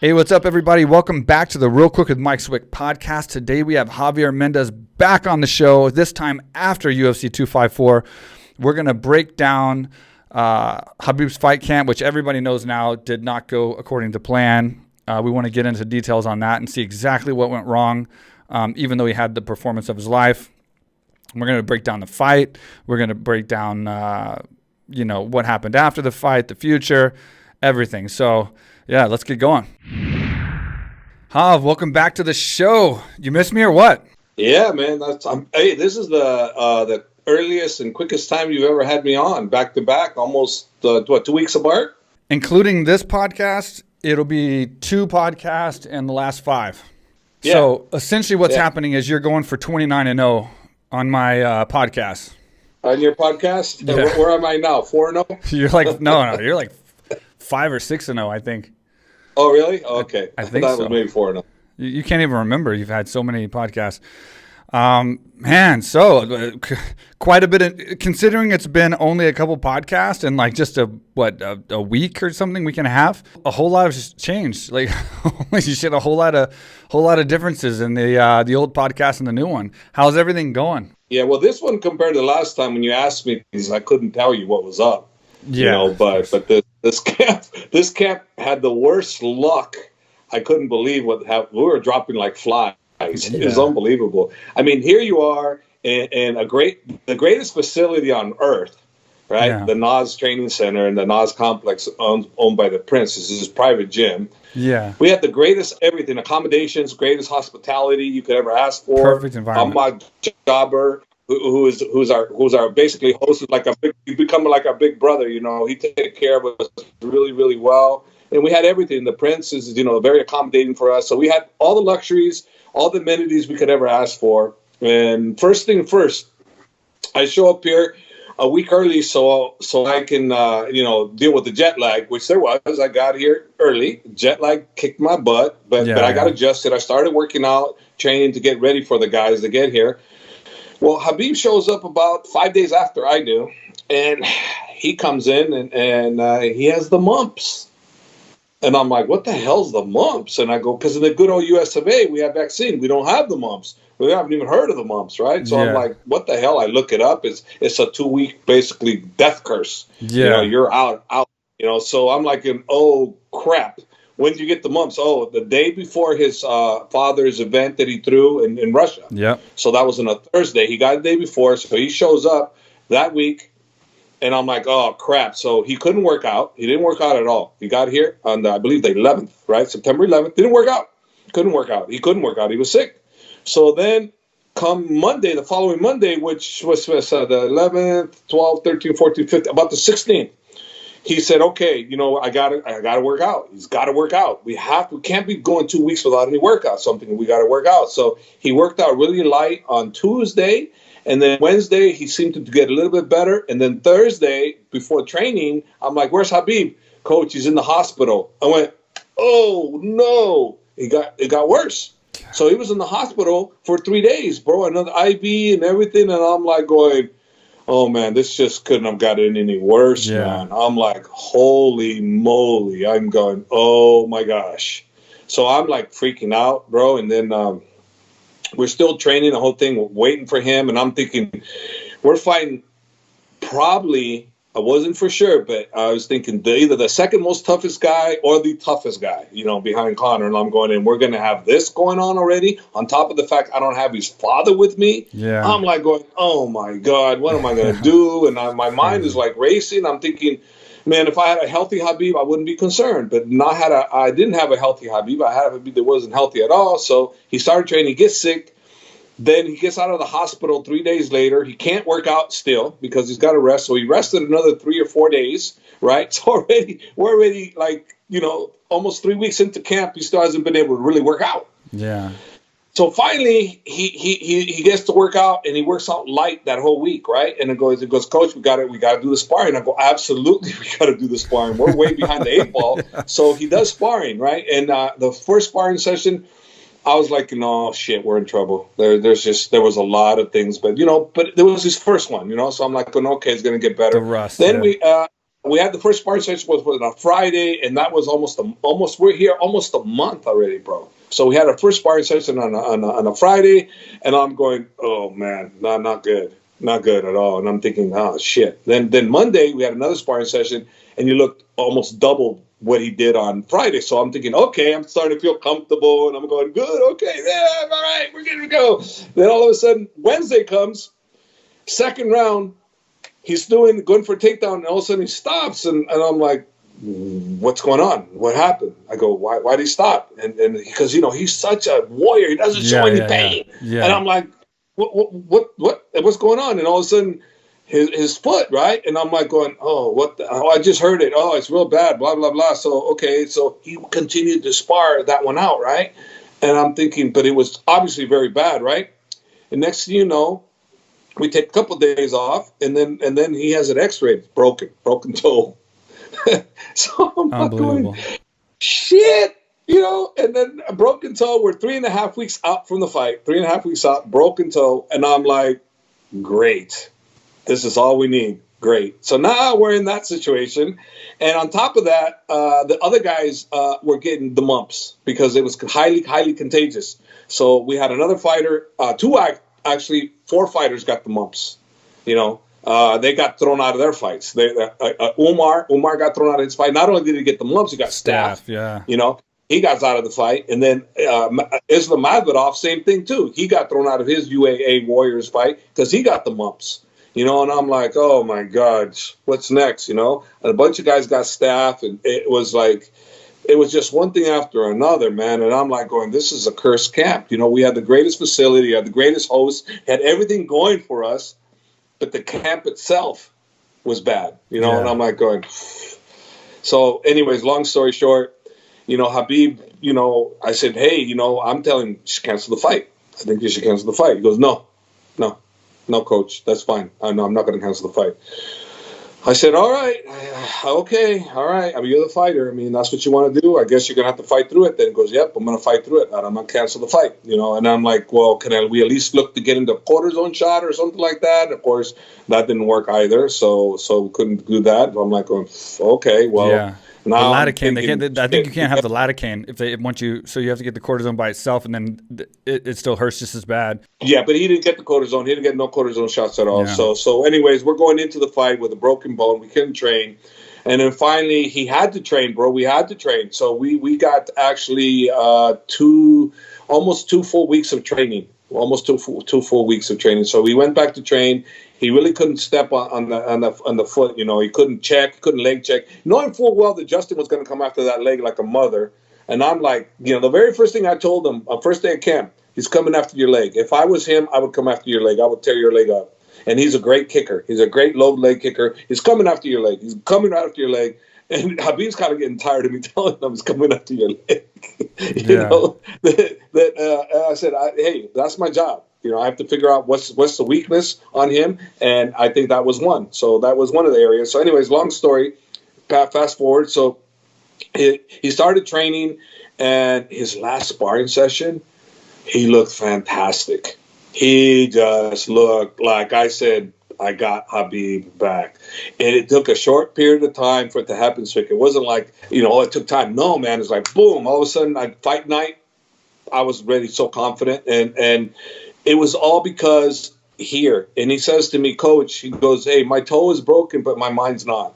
Hey, what's up, everybody? Welcome back to the Real Quick with Mike Swick podcast. Today we have Javier Mendez back on the show, this time after UFC 254. We're going to break down Khabib's fight camp, which everybody knows now did not go according to plan. We want to get into details on that and see exactly what went wrong, even though he had the performance of his life. We're going to break down the fight. We're going to break down, what happened after the fight, the future, everything. So, yeah, let's get going. Hav, welcome back to the show. You missed me or what? Yeah, man. Hey, this is the earliest and quickest time you've ever had me on, back to back, almost 2 weeks apart, including this podcast. It'll be 2 podcasts and the last 5. Yeah. So essentially, what's happening is you're going for 29-0 on my podcast. On your podcast? Yeah. Where am I now? 4-0? You're like no, you're like 5 or 6-0, I think. Oh, really? Okay. I think so. That was maybe 4-0. You can't even remember. You've had so many podcasts. So quite a bit, considering it's been only a couple podcasts and like just a week or something, week and a half, a whole lot has changed. Like, holy shit, a whole lot of differences in the old podcast and the new one. How's everything going? Yeah, well, this one compared to the last time when you asked me, I couldn't tell you what was up. Yeah, but this camp had the worst luck. I couldn't believe we were dropping like flies. It was unbelievable. I mean, here you are in the greatest facility on earth, right? Yeah. The Nas Training Center and the Nas Complex owned by the Prince. This is his private gym. Yeah, we had the greatest everything, accommodations, greatest hospitality you could ever ask for. Perfect environment. My jobber, who's our basically host, he's become like our big brother. You know, he takes care of us really, really well. And we had everything. The Prince is, very accommodating for us. So we had all the luxuries, all the amenities we could ever ask for. And first thing first, I show up here a week early so I can, deal with the jet lag, which there was. I got here early. Jet lag kicked my butt, but I got adjusted. I started working out, training to get ready for the guys to get here. Well, Khabib shows up about 5 days after I do, and he comes in and he has the mumps. And I'm like, what the hell's the mumps? And I go, because in the good old US of A, we have vaccine. We don't have the mumps. We haven't even heard of the mumps, right? So I'm like, what the hell? I look it up. It's a 2-week, basically, death curse. Yeah. You're out. So I'm like, oh, crap. When did you get the mumps? Oh, the day before his father's event that he threw in Russia. Yeah. So that was on a Thursday. He got it the day before. So he shows up that week. And I'm like, oh, crap. So he couldn't work out. He didn't work out at all. He got here on, I believe, the 11th, right? September 11th. Didn't work out. Couldn't work out. He couldn't work out. He was sick. So then come Monday, the following Monday, which was the 11th, 12th, 13th, 14th, 15th, about the 16th, he said, okay, I gotta work out. He's got to work out. We can't be going 2 weeks without any workout. Something we got to work out. So he worked out really light on Tuesday. And then Wednesday, he seemed to get a little bit better. And then Thursday, before training, I'm like, where's Khabib? Coach, he's in the hospital. I went, oh, no. It got worse. So he was in the hospital for 3 days, bro, another IV and everything. And I'm like going, oh, man, this just couldn't have gotten any worse, man. I'm like, holy moly. I'm going, oh, my gosh. So I'm like freaking out, bro. And then we're still training the whole thing, waiting for him. And I'm thinking, we're fighting probably, I wasn't for sure, but I was thinking either the second most toughest guy or the toughest guy, behind Conor. And I'm going, and we're going to have this going on already, on top of the fact I don't have his father with me. Yeah. I'm like going, oh, my God, what am I going to do? And my mind is like racing. I'm thinking, man, if I had a healthy Khabib, I wouldn't be concerned. But I didn't have a healthy Khabib. I had a Khabib that wasn't healthy at all. So he started training, he gets sick. Then he gets out of the hospital 3 days later. He can't work out still because he's got to rest. So he rested another 3 or 4 days, right? So we're already almost 3 weeks into camp. He still hasn't been able to really work out. Yeah. So finally, he gets to work out, and he works out light that whole week, right? And it goes, Coach, we got to do the sparring. I go, absolutely, we got to do the sparring. We're way behind the 8 ball. Yeah. So he does sparring, right? And the first sparring session, I was like, no, shit, we're in trouble. There was a lot of things, but there was his first one, so I'm like, okay, it's gonna get better. The rust. Then we had the first sparring session was on a Friday, and that was we're here almost a month already, bro. So we had our first sparring session on a Friday, and I'm going, oh man, not good. Not good at all. And I'm thinking, oh shit. Then Monday we had another sparring session, and he looked almost double what he did on Friday. So I'm thinking, okay, I'm starting to feel comfortable, and I'm going, good, okay, yeah, all right, we're good to go. Then all of a sudden, Wednesday comes, second round, he's going for a takedown, and all of a sudden he stops, and I'm like, what's going on? What happened? I go, why did he stop? And because, he's such a warrior, he doesn't show any pain. Yeah. And I'm like, what's going on? And all of a sudden, his foot, right? And I'm like going, I just heard it. Oh, it's real bad, blah, blah, blah. So, okay. So he continued to spar that one out, right? And I'm thinking, but it was obviously very bad, right? And next thing you know, we take a couple of days off, and then he has an x-ray, broken toe. So I'm not going, shit, and then a broken toe. We're 3.5 weeks out from the fight, 3.5 weeks out, broken toe. And I'm like, great. This is all we need. Great. So now we're in that situation. And on top of that, the other guys were getting the mumps because it was highly, highly contagious. So we had another fighter, actually 4 fighters got the mumps, They got thrown out of their fights. Umar got thrown out of his fight. Not only did he get the mumps, he got staph. Yeah. He got out of the fight. And then Islam Magomedov, same thing too. He got thrown out of his UAA Warriors fight because he got the mumps. And I'm like, oh my God, what's next? And a bunch of guys got staph, and it was just one thing after another, man. And I'm like going, this is a cursed camp. We had the greatest facility, had the greatest host, had everything going for us. But the camp itself was bad, and I'm like going. So anyways, long story short, Khabib, I said, hey, I'm telling him, you should cancel the fight. I think you should cancel the fight. He goes, no, coach, that's fine. No, I'm not going to cancel the fight. I said, all right, okay, all right. I mean, you're the fighter. I mean, that's what you want to do. I guess you're going to have to fight through it. Then he goes, yep, I'm going to fight through it. And I'm going to cancel the fight, And I'm like, well, can we at least look to get into a cortisone shot or something like that? And of course, that didn't work either. So we couldn't do that. I'm like, okay, well. Yeah. Now the lidocaine, I think you can't have the lidocaine if they want you. So you have to get the cortisone by itself, and then it still hurts just as bad. Yeah, but he didn't get the cortisone. He didn't get no cortisone shots at all. Yeah. So anyways, we're going into the fight with a broken bone. We couldn't train, and then finally he had to train, bro. We had to train. So we got actually almost 2 full weeks of training. Almost two full weeks of training. So we went back to train. He really couldn't step on the foot. He couldn't check, couldn't leg check, knowing full well that Justin was going to come after that leg like a mother. And I'm like, the very first thing I told him on first day of camp, he's coming after your leg. If I was him, I would come after your leg. I would tear your leg up. And he's a great kicker. He's a great low leg kicker. He's coming after your leg. He's coming right after your leg. And Khabib's kind of getting tired of me telling him he's coming after your leg. I said, hey, that's my job. I have to figure out what's the weakness on him, and I think that was one. So that was one of the areas. So anyways, long story, fast forward. So he started training, and his last sparring session, he looked fantastic. He just looked like I said, I got Khabib back. And it took a short period of time for it to happen, Swick. It wasn't like, it took time. No, man, it's like, boom, all of a sudden, fight night, I was ready, so confident. And it was all because here. And he says to me, Coach, he goes, hey, my toe is broken, but my mind's not.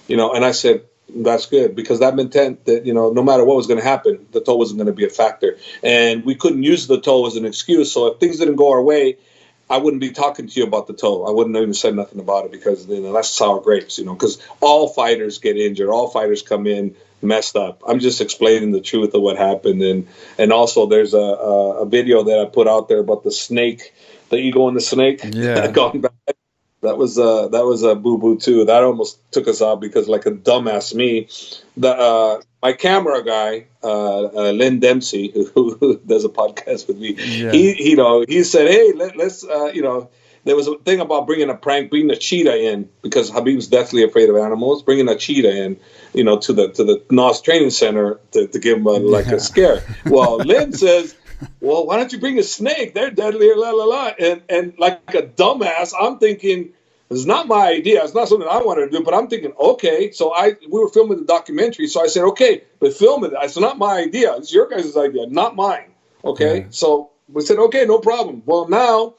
And I said, that's good, because that meant that, no matter what was going to happen, the toe wasn't going to be a factor. And we couldn't use the toe as an excuse. So if things didn't go our way, I wouldn't be talking to you about the toe. I wouldn't even say nothing about it, because that's sour grapes, because all fighters get injured. All fighters come in messed up. I'm just explaining the truth of what happened. And also there's a video that I put out there about the snake, the eagle and the snake. Yeah. Going back. That was a boo-boo too. That almost took us out, because like a dumbass me, my camera guy, Len Dempsey, who does a podcast with me, he said, hey, let's there was a thing about bringing a cheetah in, because Khabib's deathly afraid of animals, bringing a cheetah in, to the NOS training center to give him a scare. Well, Len says, well, why don't you bring a snake? They're deadlier, la la la. And like a dumbass, I'm thinking, It's not my idea. It's not something I wanted to do, but I'm thinking, okay. So we were filming the documentary. So I said, okay, but film it. It's not my idea. It's your guys' idea, not mine. Okay. Yeah. So we said, okay, no problem. Well, now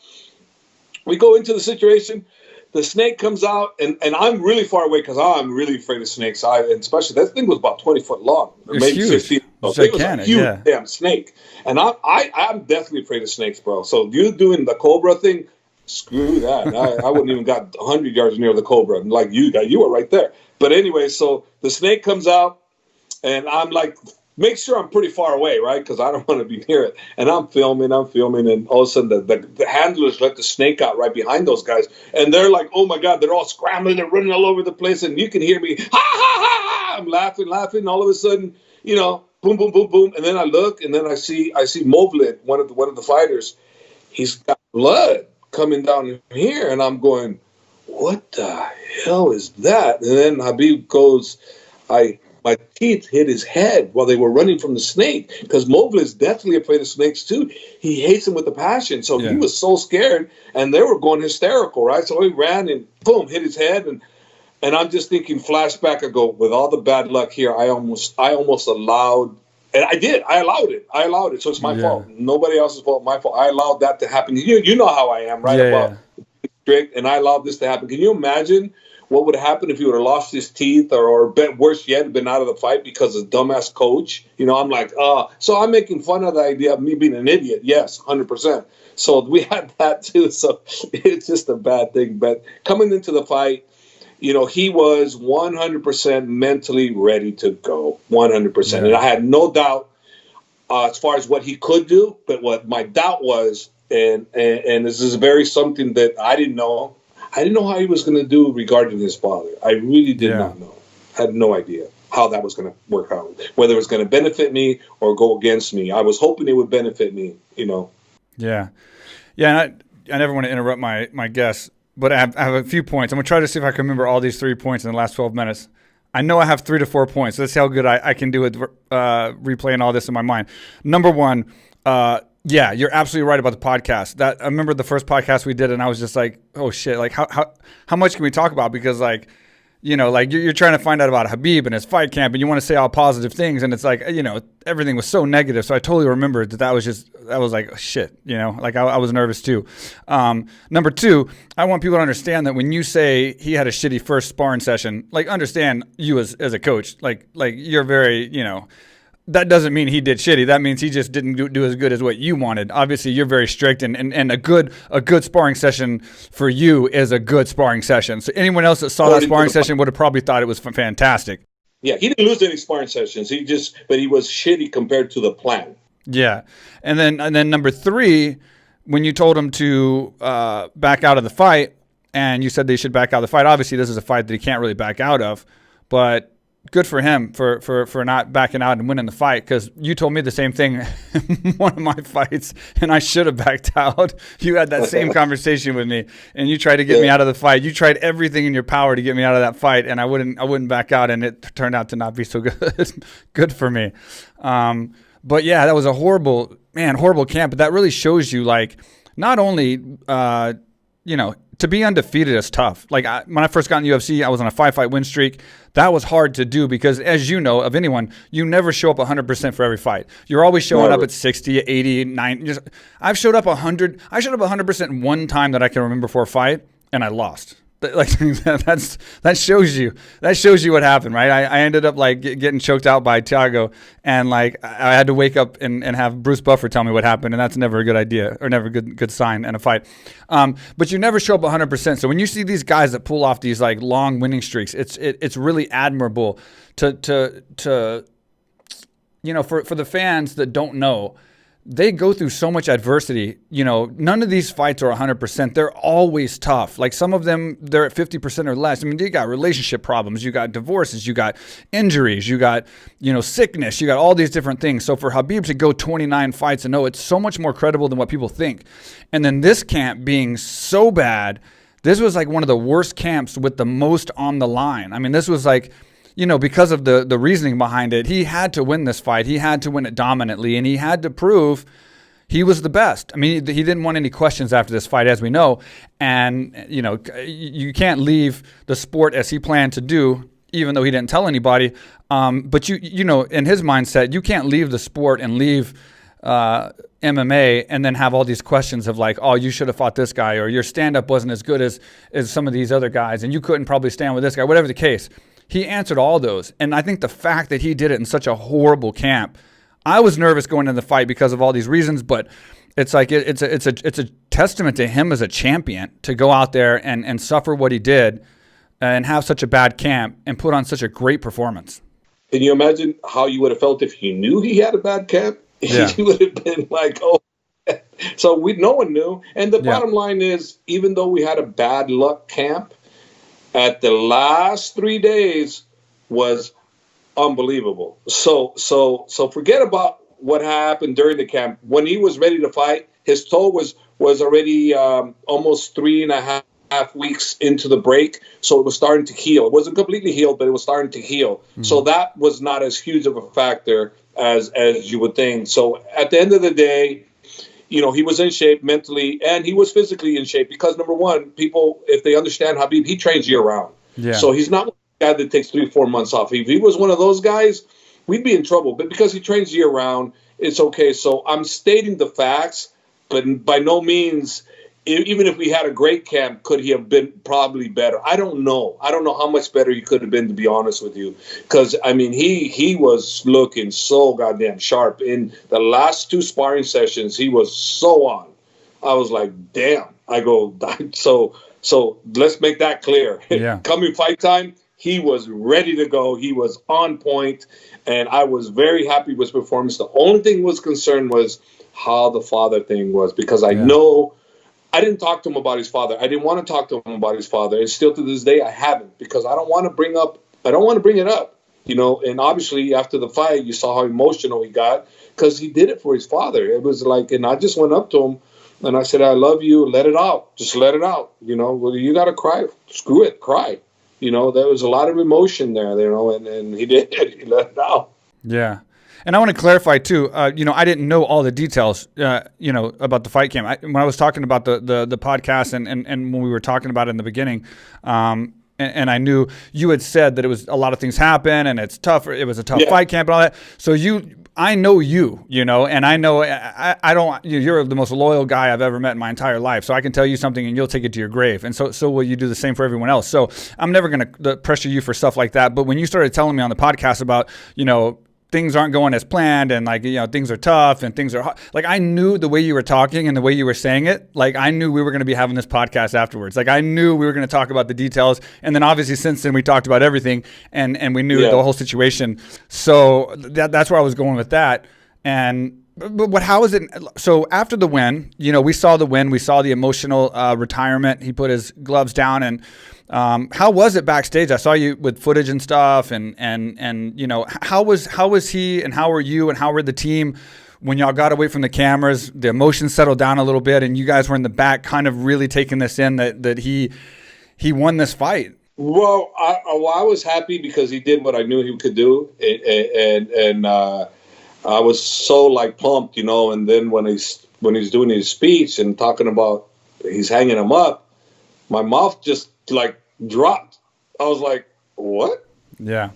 we go into the situation. The snake comes out, and I'm really far away because I'm really afraid of snakes. And especially that thing was about 20 foot long, or maybe huge. 15. So it was a huge damn snake. And I'm definitely afraid of snakes, bro. So you doing the cobra thing, screw that. I wouldn't even got 100 yards near the cobra like you got. You were right there. But anyway, so the snake comes out, and I'm like, make sure I'm pretty far away, right? Because I don't want to be near it. And I'm filming, and all of a sudden the handlers let the snake out right behind those guys. And they're like, oh, my God, they're all scrambling. They're running all over the place. And you can hear me, ha, ha, ha, ha. I'm laughing. All of a sudden, boom, boom, boom, boom. And then I look, and then I see Movlid, one of the fighters. He's got blood coming down here. And I'm going, what the hell is that? And then Khabib goes, my teeth hit his head while they were running from the snake, because Movlid is deathly afraid of snakes too. He hates them with a passion. So he was so scared, and they were going hysterical, right? So he ran and boom, hit his head, and I'm just thinking flashback. I go, with all the bad luck here, I almost allowed, and I did. I allowed it. So it's my fault. Nobody else's fault. My fault. I allowed that to happen. You know how I am, right? About strict, and I allowed this to happen. Can you imagine what would happen if he would have lost his teeth, or worse yet, been out of the fight because of dumbass coach? I'm like, so I'm making fun of the idea of me being an idiot. Yes, 100%. So we had that too. So it's just a bad thing. But coming into the fight, he was 100% mentally ready to go, 100%. Yeah. And I had no doubt as far as what he could do. But what my doubt was, and this is something that I didn't know. I didn't know how he was going to do regarding his father. I really did not know. I had no idea how that was going to work out, whether it was going to benefit me or go against me. I was hoping it would benefit me, Yeah. Yeah, and I never want to interrupt my guests, but I have a few points. I'm going to try to see if I can remember all these 3 points in the last 12 minutes. I know I have 3 to 4 points. Let's see how good I can do with replaying all this in my mind. Number one, yeah, you're absolutely right about the podcast. I remember the first podcast we did, and I was just like, oh shit, like how much can we talk about? Because you're trying to find out about Khabib and his fight camp, and you want to say all positive things, and it's like, everything was so negative. So I totally remember that was like, oh, shit, like I was nervous too. Number two, I want people to understand that when you say he had a shitty first sparring session, like understand you as a coach, like you're very, that doesn't mean he did shitty. That means he just didn't do as good as what you wanted. Obviously, you're very strict, and a good sparring session for you is a good sparring session. So anyone else that saw that sparring session would have probably thought it was fantastic. Yeah, he didn't lose any sparring sessions. But he was shitty compared to the plan. Yeah, and then number three, when you told him to back out of the fight, and you said they should back out of the fight. Obviously, this is a fight that he can't really back out of, but good for him for not backing out and winning the fight, because you told me the same thing in one of my fights, and I should have backed out. You had that same conversation with me, and you tried to get me out of the fight. You tried everything in your power to get me out of that fight, and I wouldn't back out, and it turned out to not be so good. Good for me. But yeah, that was a horrible camp. But that really shows you, like, not only to be undefeated is tough. Like when I first got in UFC, I was on a 5-fight win streak. That was hard to do because, as you know, of anyone, you never show up 100% for every fight. You're always showing up at 60, 80, 90. I've showed up 100. I showed up 100% one time that I can remember for a fight, and I lost. Like that shows you what happened, right? I ended up like getting choked out by Thiago, and like I had to wake up and have Bruce Buffer tell me what happened, and that's never a good idea or never a good sign in a fight. But you never show up 100%. So when you see these guys that pull off these like long winning streaks, it's really admirable to for the fans that don't know. They go through so much adversity. None of these fights are 100%. They're always tough. Like some of them, they're at 50% or less. I mean, you got relationship problems, you got divorces, you got injuries, you got, sickness, you got all these different things. So for Khabib to go 29 fights and it's so much more credible than what people think. And then this camp being so bad, this was like one of the worst camps with the most on the line. I mean, this was like, because of the reasoning behind it, he had to win this fight. He had to win it dominantly, and he had to prove, He was the best. I mean, he didn't want any questions after this fight, as we know. And, you can't leave the sport as he planned to do, even though he didn't tell anybody. But, in his mindset, you can't leave the sport and leave MMA and then have all these questions of like, oh, you should have fought this guy, or your stand-up wasn't as good as some of these other guys, and you couldn't probably stand with this guy, whatever the case. He answered all those. And I think the fact that he did it in such a horrible camp, I was nervous going into the fight because of all these reasons, but it's like it's a testament to him as a champion to go out there and suffer what he did and have such a bad camp and put on such a great performance. Can you imagine how you would have felt if you knew he had a bad camp? Yeah. He would have been like, oh. So no one knew. And the bottom line is, even though we had a bad luck camp, at the last 3 days was unbelievable. So forget about what happened during the camp. When he was ready to fight, his toe was already almost 3.5 weeks into the break, so it was starting to heal. It wasn't completely healed, but it was starting to heal. Mm-hmm. So that was not as huge of a factor as you would think. So at the end of the day, he was in shape mentally and he was physically in shape because, number one, people, if they understand Khabib, he trains year-round. Yeah. So he's not a guy that takes 3-4 months off. If he was one of those guys, we'd be in trouble. But because he trains year-round, it's okay. So I'm stating the facts, but by no means, even if we had a great camp, could he have been probably better? I don't know. I don't know how much better he could have been, to be honest with you. Because, I mean, he was looking so goddamn sharp. In the last 2 sparring sessions, he was so on. I was like, damn. I go, so let's make that clear. Yeah. Coming fight time, he was ready to go. He was on point, and I was very happy with his performance. The only thing was concerned was how the father thing was, because I know I didn't talk to him about his father. I didn't want to talk to him about his father, and still to this day I haven't, because I don't want to bring it up, And obviously after the fight, you saw how emotional he got because he did it for his father. It was like, and I just went up to him and I said, "I love you. Let it out. Just let it out. Well, you got to cry. Screw it. Cry." There was a lot of emotion there, and he did. He let it out. Yeah. And I want to clarify too. I didn't know all the details. About the fight camp. When I was talking about the podcast and when we were talking about it in the beginning, and I knew you had said that it was a lot of things happen and it's tough. It was a tough fight camp and all that. So I know and I know I don't. You're the most loyal guy I've ever met in my entire life. So I can tell you something and you'll take it to your grave. And so will you do the same for everyone else. So I'm never going to pressure you for stuff like that. But when you started telling me on the podcast about things aren't going as planned and things are tough and things are hard. Like I knew the way you were talking and the way you were saying it, like I knew we were going to be having this podcast afterwards. Like I knew we were going to talk about the details. And then obviously since then we talked about everything and we knew the whole situation. So that's where I was going with that. But how is it? So after the win, we saw the win, we saw the emotional retirement. He put his gloves down and how was it backstage? I saw you with footage and stuff, and how was he, and how were you, and how were the team when y'all got away from the cameras? The emotions settled down a little bit, and you guys were in the back, kind of really taking this in that he won this fight. Well, I was happy because he did what I knew he could do, and I was so pumped, And then when he's doing his speech and talking about he's hanging him up, my mouth just dropped. I was like, what? Yeah.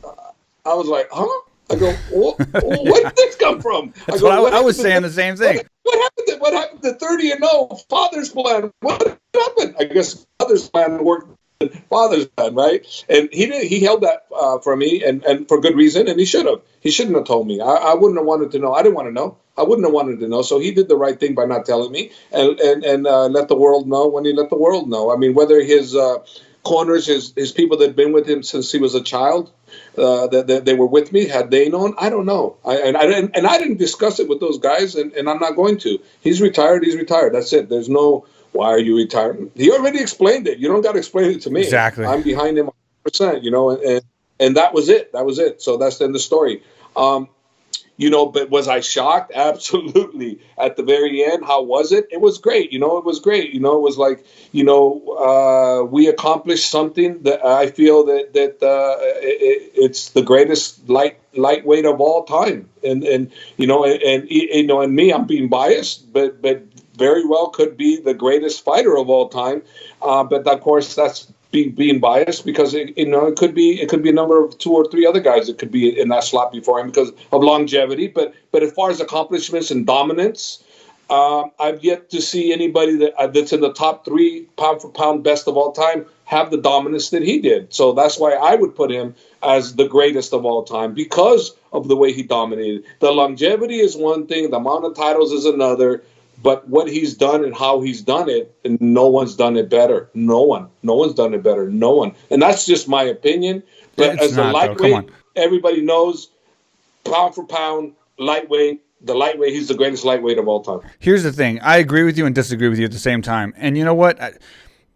I was like, huh? I go, where did this come from? I was saying the same thing. What happened to 30-0? Father's plan. What happened? I guess father's plan worked. Father's plan, right? And he held that from me, and for good reason. And he should have. He shouldn't have told me. I wouldn't have wanted to know. I didn't want to know. I wouldn't have wanted to know. So he did the right thing by not telling me, and let the world know when he let the world know. I mean, whether his corners, his people that had been with him since he was a child, that they were with me, had they known, I don't know. I didn't discuss it with those guys, and I'm not going to. He's retired. He's retired. That's it. There's no, why are you retiring? He already explained it. You don't got to explain it to me. Exactly. I'm behind him 100%, and that was it. That was it. So that's the end of the story. But was I shocked? Absolutely. At the very end, how was it? It was great. It was great. It was like, we accomplished something that I feel that it's the greatest lightweight of all time. And me, I'm being biased, but very well could be the greatest fighter of all time. But of course, that's being biased, because it could be a number of 2 or 3 other guys that could be in that slot before him because of longevity. But as far as accomplishments and dominance, I've yet to see anybody that's in the top 3 pound for pound best of all time have the dominance that he did. So that's why I would put him as the greatest of all time, because of the way he dominated. The longevity is one thing, the amount of titles is another. But what he's done and how he's done it, and no one's done it better. No one's done it better. No one. And that's just my opinion. But It's as a not, lightweight, everybody knows, pound for pound, lightweight, he's the greatest lightweight of all time. Here's the thing. I agree with you and disagree with you at the same time. And you know what?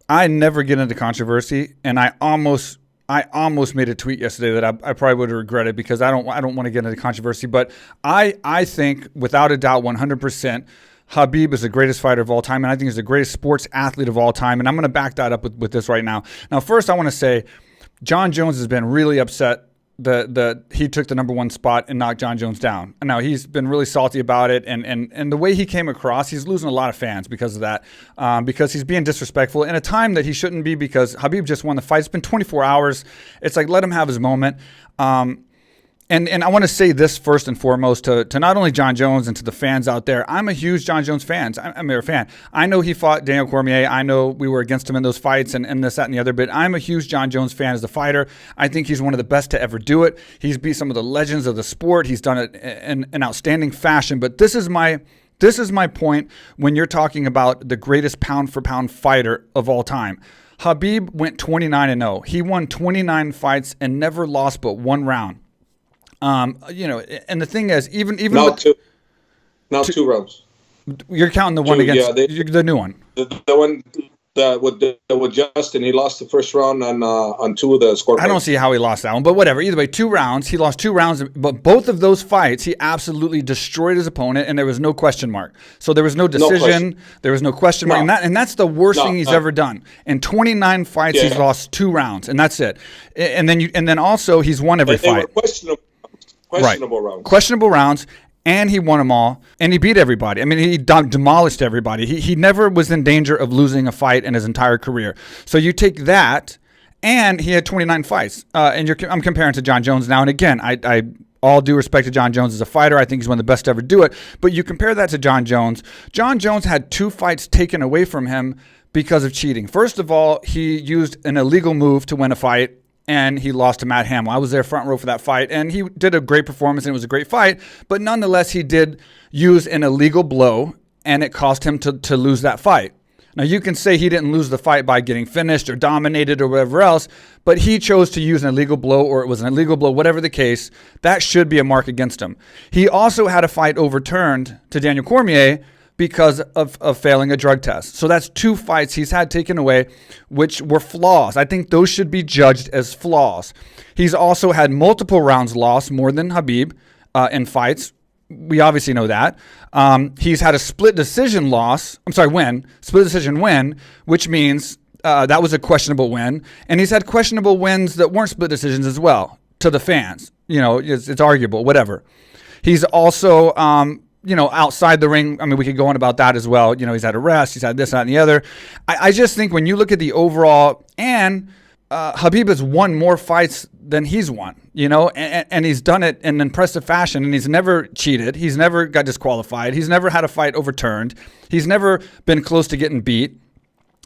I never get into controversy, and I almost made a tweet yesterday that I probably would have regretted, because I don't want to get into controversy. But I think, without a doubt, 100%, Khabib is the greatest fighter of all time, and I think he's the greatest sports athlete of all time, and I'm going to back that up with this right now. Now, first, I want to say Jon Jones has been really upset that he took the number 1 spot and knocked Jon Jones down. Now, he's been really salty about it, and the way he came across, he's losing a lot of fans because of that, because he's being disrespectful in a time that he shouldn't be, because Khabib just won the fight. It's been 24 hours. It's like, let him have his moment. And I want to say this first and foremost to not only Jon Jones and to the fans out there. I'm a huge Jon Jones fan. I'm a fan. I know he fought Daniel Cormier. I know we were against him in those fights and this, that, and the other. But I'm a huge Jon Jones fan as a fighter. I think he's one of the best to ever do it. He's beat some of the legends of the sport. He's done it in an outstanding fashion. But this is my point when you're talking about the greatest pound-for-pound fighter of all time. Khabib went 29-0. He won 29 fights and never lost but 1 round. And the thing is, even now with, 2 rounds. You're counting the one against the new one. The one with Justin, he lost the first round on 2 of the scorecards. I don't see how he lost that one, but whatever. Either way, 2 rounds. He lost 2 rounds, but both of those fights, he absolutely destroyed his opponent, and there was no question mark. So there was no decision. There was no question mark, and that's the worst thing he's ever done. In 29 fights, he's lost 2 rounds, and that's it. And then also he's won every fight. Questionable rounds. Questionable rounds, and he won them all, and he beat everybody. I mean, he demolished everybody. He never was in danger of losing a fight in his entire career. So you take that, and he had 29 fights. And I'm comparing to Jon Jones now. And again, I all due respect to Jon Jones as a fighter. I think he's one of the best to ever do it. But you compare that to Jon Jones. Jon Jones had 2 fights taken away from him because of cheating. First of all, he used an illegal move to win a fight, and he lost to Matt Hamill. I was there front row for that fight, and he did a great performance, and it was a great fight. But nonetheless, he did use an illegal blow, and it cost him to lose that fight. Now, you can say he didn't lose the fight by getting finished or dominated or whatever else, but he chose to use an illegal blow, or it was an illegal blow, whatever the case. That should be a mark against him. He also had a fight overturned to Daniel Cormier because of failing a drug test. So that's 2 fights he's had taken away, which were flaws. I think those should be judged as flaws. He's also had multiple rounds lost, more than Khabib, in fights. We obviously know that. He's had a split decision win, which means that was a questionable win. And he's had questionable wins that weren't split decisions as well, to the fans. It's arguable, whatever. He's also outside the ring, I mean, we could go on about that as well. He's had arrests, he's had this, that, and the other. I just think when you look at the overall, and Khabib has won more fights than he's won, and he's done it in impressive fashion, and he's never cheated. He's never got disqualified. He's never had a fight overturned. He's never been close to getting beat.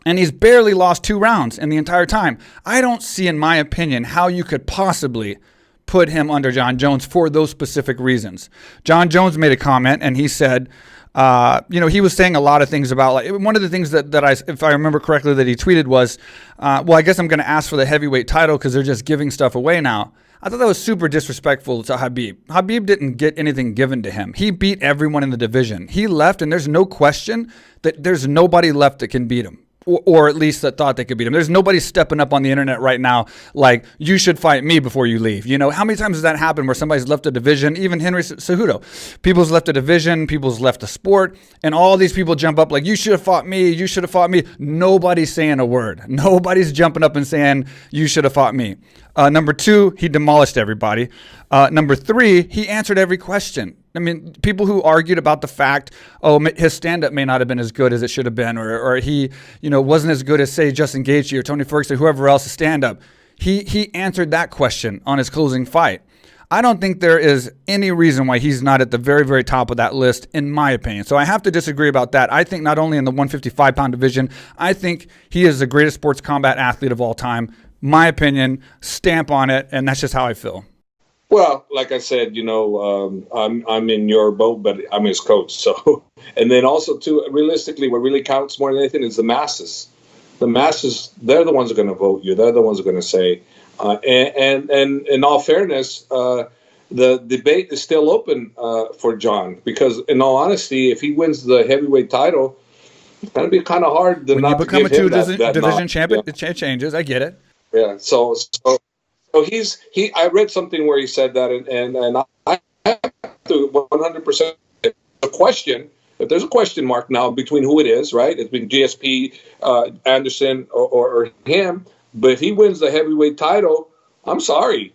And he's barely lost 2 rounds in the entire time. I don't see, in my opinion, how you could possibly put him under Jon Jones for those specific reasons. Jon Jones made a comment, and he said, he was saying a lot of things about, like, one of the things that I, if I remember correctly, that he tweeted was, I guess I'm going to ask for the heavyweight title because they're just giving stuff away now. I thought that was super disrespectful to Khabib. Khabib didn't get anything given to him. He beat everyone in the division. He left, and there's no question that there's nobody left that can beat him. or at least that thought they could beat him. There's nobody stepping up on the internet right now like, you should fight me before you leave. You know, how many times has that happened where somebody's left a division, even Henry Cejudo, people's left a division, people's left a sport, and all these people jump up like, you should have fought me, you should have fought me. Nobody's saying a word. Nobody's jumping up and saying, you should have fought me. Number 2, he demolished everybody. Number 3, he answered every question. I mean, people who argued about the fact, his stand-up may not have been as good as it should have been, or he, wasn't as good as, say, Justin Gaethje or Tony Ferguson, whoever else's stand-up. He answered that question on his closing fight. I don't think there is any reason why he's not at the very, very top of that list, in my opinion. So I have to disagree about that. I think not only in the 155-pound division, I think he is the greatest sports combat athlete of all time. My opinion, stamp on it, and that's just how I feel. Well, like I said, I'm in your boat, but I'm his coach. So, and then also too, realistically, what really counts more than anything is the masses. The masses, they're the ones who are going to vote you. They're the ones who are going to say. And in all fairness, the debate is still open for Jon, because in all honesty, if he wins the heavyweight title, it's going to be kind of hard to not to give him that. When you become a two-division champion, it changes. I get it. Yeah. So I read something where he said that, and I have to 100% a question. If there's a question mark now between who it is, right? It's been GSP, Anderson, or him. But if he wins the heavyweight title, I'm sorry,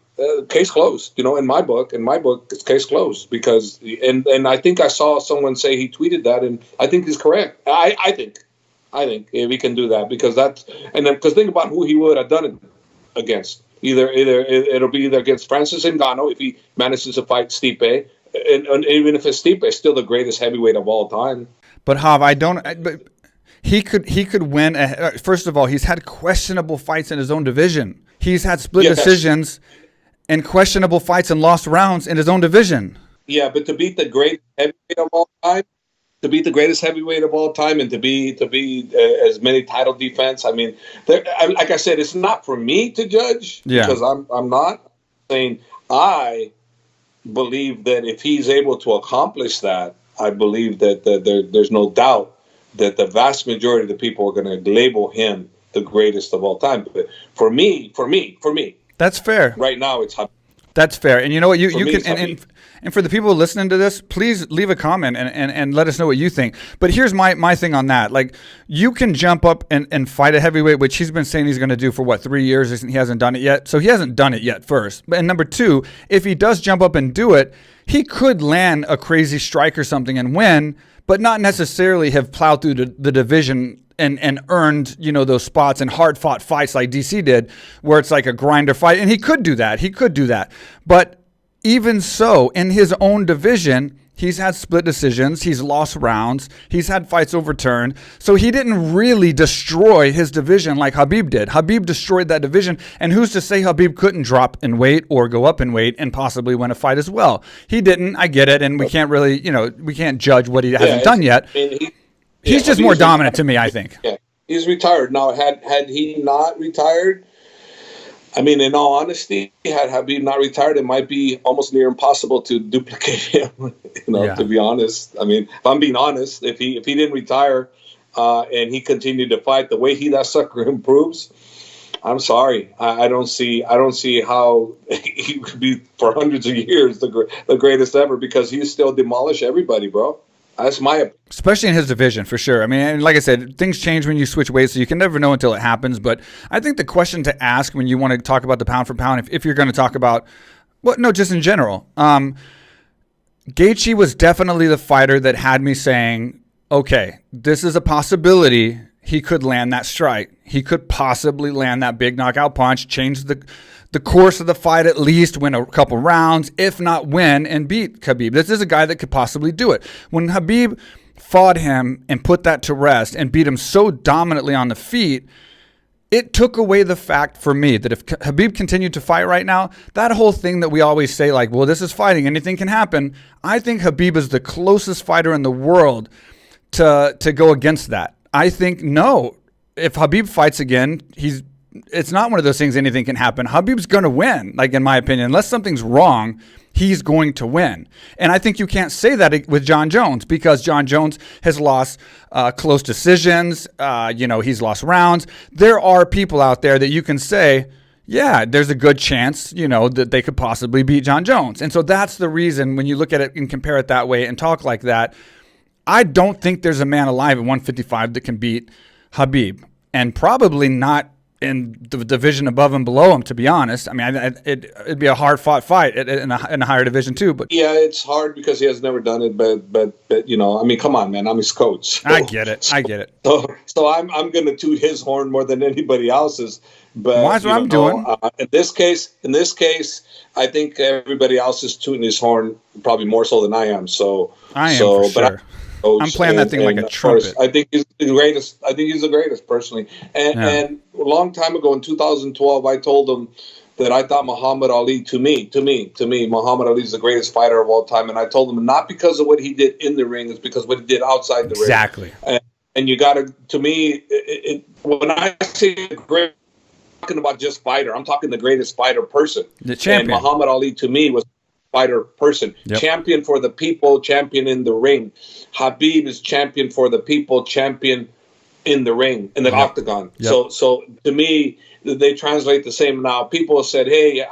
case closed. In my book, it's case closed, because and I think I saw someone say, he tweeted that, and I think he's correct. I think if he can do that, because think about who he would have done it against. Either it'll be against Francis Ngannou if he manages to fight Stipe, and even if it's Stipe, it's still the greatest heavyweight of all time. But Hav, but he could win. First of all, he's had questionable fights in his own division. He's had split decisions and questionable fights and lost rounds in his own division. Yeah, but to beat the great heavyweight of all time, greatest heavyweight of all time, and to be as many title defense. I mean, like I said, it's not for me to judge, because I'm not saying. I believe that if he's able to accomplish that, I believe that there's no doubt that the vast majority of the people are going to label him the greatest of all time. But for me, that's fair. Right now, it's Khabib. That's fair. And you know what? You can and for the people listening to this, please leave a comment and let us know what you think. But here's my thing on that. Like, you can jump up and fight a heavyweight, which he's been saying he's going to do for 3 years. He hasn't done it yet. So he hasn't done it yet, first. And number 2, if he does jump up and do it, he could land a crazy strike or something and win, but not necessarily have plowed through the division and earned, those spots and hard-fought fights like DC did, where it's like a grinder fight. And he could do that. But even so, in his own division, he's had split decisions. He's lost rounds. He's had fights overturned. So he didn't really destroy his division like Khabib did. Khabib destroyed that division. And who's to say Khabib couldn't drop in weight or go up in weight and possibly win a fight as well? He didn't. I get it. And we can't really, we can't judge what he hasn't done yet. He's just more dominant to me, I think. Yeah, he's retired now. Had he not retired, I mean, in all honesty, had Khabib not retired, it might be almost near impossible to duplicate him. To be honest. I mean, if I'm being honest, if he didn't retire and he continued to fight the way that sucker improves, I'm sorry, I don't see how he could be for hundreds of years the greatest ever, because he still demolish everybody, bro. That's my opinion. Especially in his division, for sure. I mean, and like I said, things change when you switch weights, so you can never know until it happens. But I think the question to ask when you want to talk about the pound for pound, if you're going to talk about, just in general, Gaethje was definitely the fighter that had me saying, okay, this is a possibility. He could land that strike. He could possibly land that big knockout punch, change the course of the fight, at least win a couple rounds, if not win and beat Khabib. This is a guy that could possibly do it. When Khabib fought him and put that to rest and beat him so dominantly on the feet, it took away the fact for me that if Khabib continued to fight right now, that whole thing that we always say, like, well, this is fighting, anything can happen. I think Khabib is the closest fighter in the world to go against that. I think, no, if Khabib fights again, it's not one of those things anything can happen. Khabib's going to win, like, in my opinion. Unless something's wrong, he's going to win. And I think you can't say that with Jon Jones, because Jon Jones has lost close decisions. He's lost rounds. There are people out there that you can say, yeah, there's a good chance, that they could possibly beat Jon Jones. And so that's the reason when you look at it and compare it that way and talk like that, I don't think there's a man alive at 155 that can beat Khabib, and probably not in the division above and below him, to be honest. I mean, it'd be a hard-fought fight in a higher division too. But yeah, it's hard because he has never done it. But I mean, come on, man, I'm his coach. So, I get it. So I'm going to toot his horn more than anybody else's. But well, that's what I'm doing. In this case, I think everybody else is tooting his horn probably more so than I am. So I am for sure. I'm playing that thing like a trumpet. I think he's the greatest. I think he's the greatest personally. And a long time ago in 2012, I told him that I thought Muhammad Ali, to me, Muhammad Ali is the greatest fighter of all time. And I told him not because of what he did in the ring, it's because what he did outside the ring. Exactly. And you got to me, when I say great, I'm talking about just fighter. I'm talking the greatest fighter person. The champion. And Muhammad Ali, to me, was fighter person. Yep. Champion for the people, champion in the ring. Khabib is champion for the people, champion in the ring, in the octagon. Yep. So to me, they translate the same. Now, people said, hey,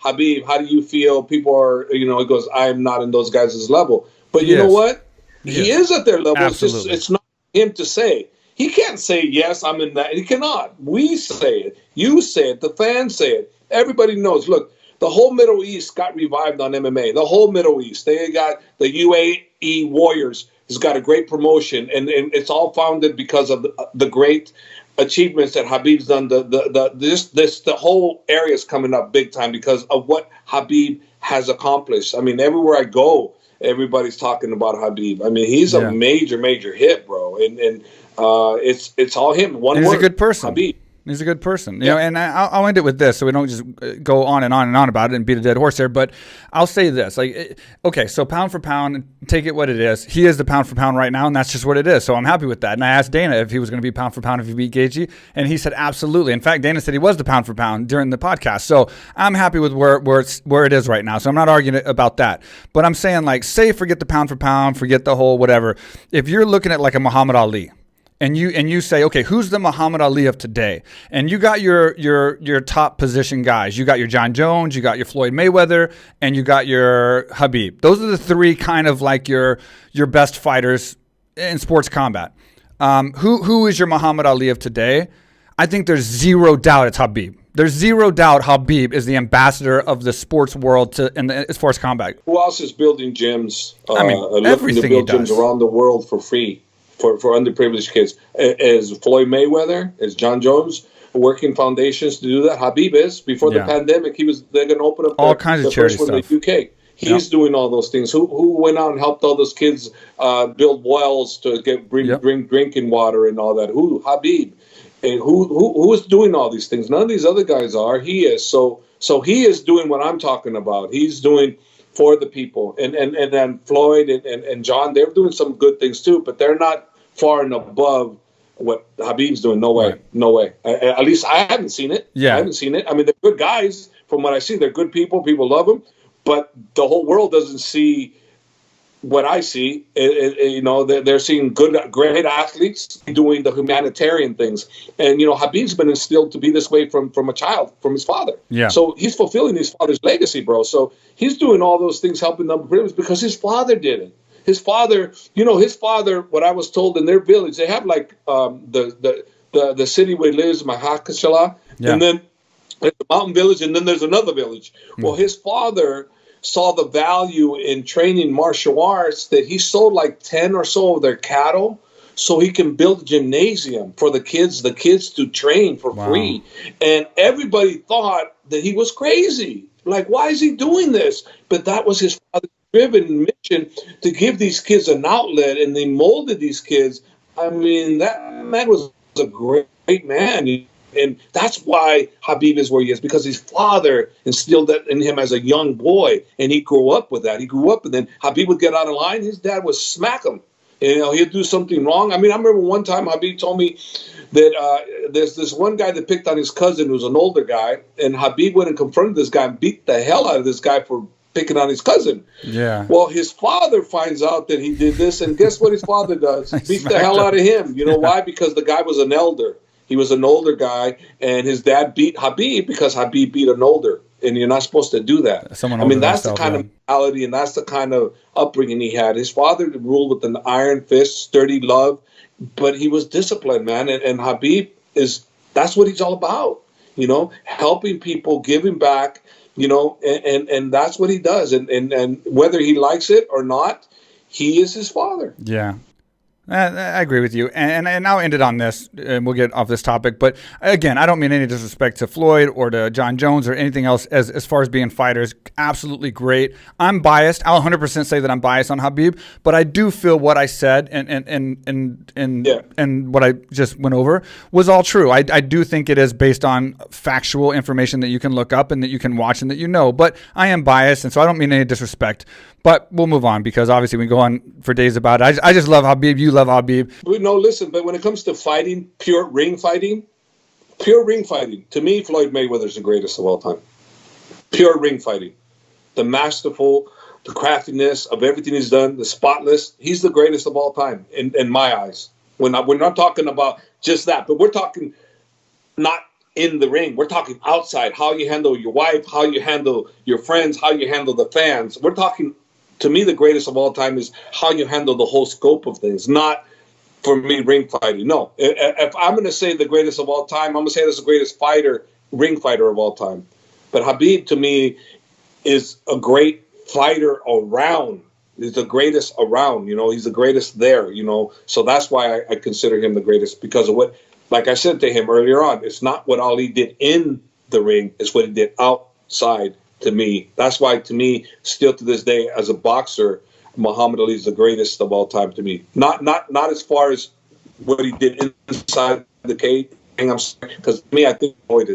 Khabib, how do you feel? People are, he goes, I'm not in those guys' level. But you know what? He is at their level. Absolutely. It's not him to say. He can't say, yes, I'm in that. He cannot. We say it. You say it. The fans say it. Everybody knows. Look, the whole Middle East got revived on MMA. The whole Middle East. They got the UAE Warriors has got a great promotion, and it's all founded because of the great achievements that Khabib's done. The whole area is coming up big time because of what Khabib has accomplished. I mean, everywhere I go, everybody's talking about Khabib. I mean, he's a major hit, bro, and it's all him. One word. He's a good person. Khabib. He's a good person, and I'll end it with this, so we don't just go on and on about it and beat a dead horse there. But I'll say this: okay, so pound for pound, take it what it is. He is the pound for pound right now, and that's just what it is. So I'm happy with that. And I asked Dana if he was going to be pound for pound if he beat Gaethje, and he said absolutely. In fact, Dana said he was the pound for pound during the podcast. So I'm happy with where it is right now. So I'm not arguing about that. But I'm saying, say forget the pound for pound, forget the whole whatever. If you're looking at like a Muhammad Ali. And you say, okay, who's the Muhammad Ali of today? And you got your top position guys. You got your Jon Jones, you got your Floyd Mayweather, and you got your Khabib. Those are the three kind of like your best fighters in sports combat. Who is your Muhammad Ali of today? I think there's zero doubt it's Khabib. There's zero doubt Khabib is the ambassador of the sports world as far as combat. Who else is building gyms? Everything he does. Gyms around the world for free. For underprivileged kids, is Floyd Mayweather, is Jon Jones working foundations to do that? Khabib is. Before the pandemic, they're going to open up all kinds of charity stuff. In the UK. He's doing all those things. Who went out and helped all those kids build wells to bring drinking water and all that? Khabib. And who is doing all these things? None of these other guys are. He is. So he is doing what I'm talking about. He's doing for the people. And then Floyd and John, they're doing some good things too, but they're not far and above what Khabib's doing. No way. Right. No way. At least I haven't seen it. Yeah. I haven't seen it. I mean, they're good guys from what I see. They're good people. People love them. But the whole world doesn't see what I see. They're seeing great athletes doing the humanitarian things. And, Khabib's been instilled to be this way from a child, from his father. Yeah. So he's fulfilling his father's legacy, bro. So he's doing all those things, helping them because his father did it. His father, what I was told in their village, they have like the city where he lives, Makhachev, and then there's a mountain village, and then there's another village. Well, his father saw the value in training martial arts that he sold like 10 or so of their cattle so he can build a gymnasium for the kids to train for free. And everybody thought that he was crazy. Like, why is he doing this? But that was his father's driven mission to give these kids an outlet, and they molded these kids. I mean, that man was a great man. And that's why Khabib is where he is, because his father instilled that in him as a young boy, and he grew up with that. He grew up, and then Khabib would get out of line. His dad would smack him. He'd do something wrong. I mean, I remember one time Khabib told me that there's this one guy that picked on his cousin who's an older guy, and Khabib went and confronted this guy and beat the hell out of this guy for picking on his cousin. Yeah. Well, his father finds out that he did this, and guess what his father does? Beats the hell out of him. You know why? Because the guy was an elder. He was an older guy, and his dad beat Khabib because Khabib beat an older, and you're not supposed to do that. That's the kind of mentality, and that's the kind of upbringing he had. His father ruled with an iron fist, sturdy love, but he was disciplined, man. And Khabib that's what he's all about, helping people, giving back, and that's what he does. And whether he likes it or not, he is his father. Yeah. I agree with you, and I'll end it on this, and we'll get off this topic. But again, I don't mean any disrespect to Floyd or to Jon Jones or anything else as far as being fighters. Absolutely great. I'm biased. I'll 100% say that I'm biased on Khabib, but I do feel what I said and what I just went over was all true. I do think it is based on factual information that you can look up and that you can watch and that you know. But I am biased, and so I don't mean any disrespect. But we'll move on because obviously we go on for days about it. I just love Khabib. You love Khabib. No, listen, but when it comes to fighting, pure ring fighting, to me, Floyd Mayweather is the greatest of all time. Pure ring fighting. The masterful, the craftiness of everything he's done, the spotless. He's the greatest of all time in my eyes. We're not talking about just that, but we're talking not in the ring. We're talking outside, how you handle your wife, how you handle your friends, how you handle the fans. We're talking, to me, the greatest of all time is how you handle the whole scope of things, not, for me, ring fighting. No. If I'm going to say the greatest of all time, I'm going to say this is the greatest ring fighter of all time. But Khabib, to me, is a great fighter around. He's the greatest around, He's the greatest there, So that's why I consider him the greatest, because of what, like I said to him earlier on, it's not what Ali did in the ring, it's what he did outside. To me, that's why, to me, still to this day, as a boxer, Muhammad Ali is the greatest of all time to me. Not as far as what he did inside the cage, because to me, I think Floyd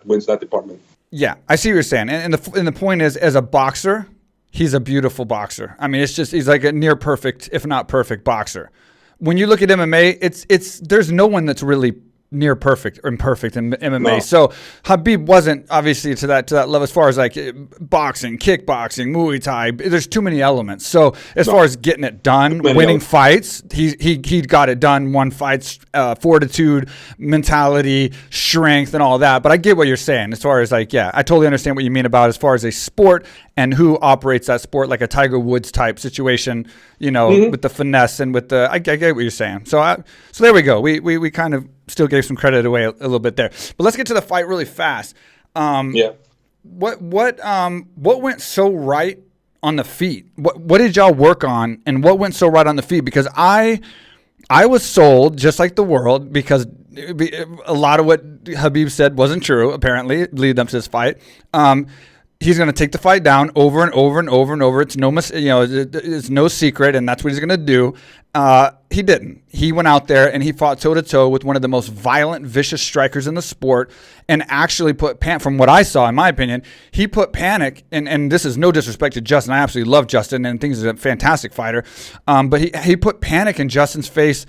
wins that department. Yeah, I see what you're saying, and the point is, as a boxer, he's a beautiful boxer. I mean, he's like a near perfect, if not perfect, boxer. When you look at MMA, there's no one that's really near perfect or imperfect in MMA. No. So Khabib wasn't obviously to that level as far as like boxing, kickboxing, Muay Thai. There's too many elements. So as far as getting it done, winning fights, he got it done, won fights, fortitude, mentality, strength, and all that. But I get what you're saying as far as like, yeah, I totally understand what you mean about as far as a sport and who operates that sport, like a Tiger Woods type situation, with the finesse and with the, I get what you're saying. So there we go. We kind of still gave some credit away a little bit there, but let's get to the fight really fast. What went so right on the feet? What did y'all work on, and what went so right on the feet? Because I was sold, just like the world, because a lot of what Khabib said wasn't true, apparently, leading up to this fight. He's going to take the fight down over and over and over and over. It's it's no secret, and that's what he's going to do. He didn't. He went out there and he fought toe-to-toe with one of the most violent, vicious strikers in the sport, and actually put from what I saw, in my opinion, he put panic, and this is no disrespect to Justin. I absolutely love Justin and think he's a fantastic fighter. But he put panic in Justin's face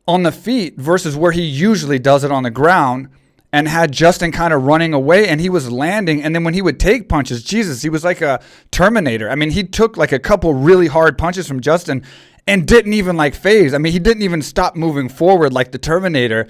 on the feet versus where he usually does it on the ground, and had Justin kind of running away, and he was landing. And then when he would take punches, Jesus, he was like a Terminator. I mean, he took like a couple really hard punches from Justin and didn't even like phase. I mean, he didn't even stop moving forward like the Terminator.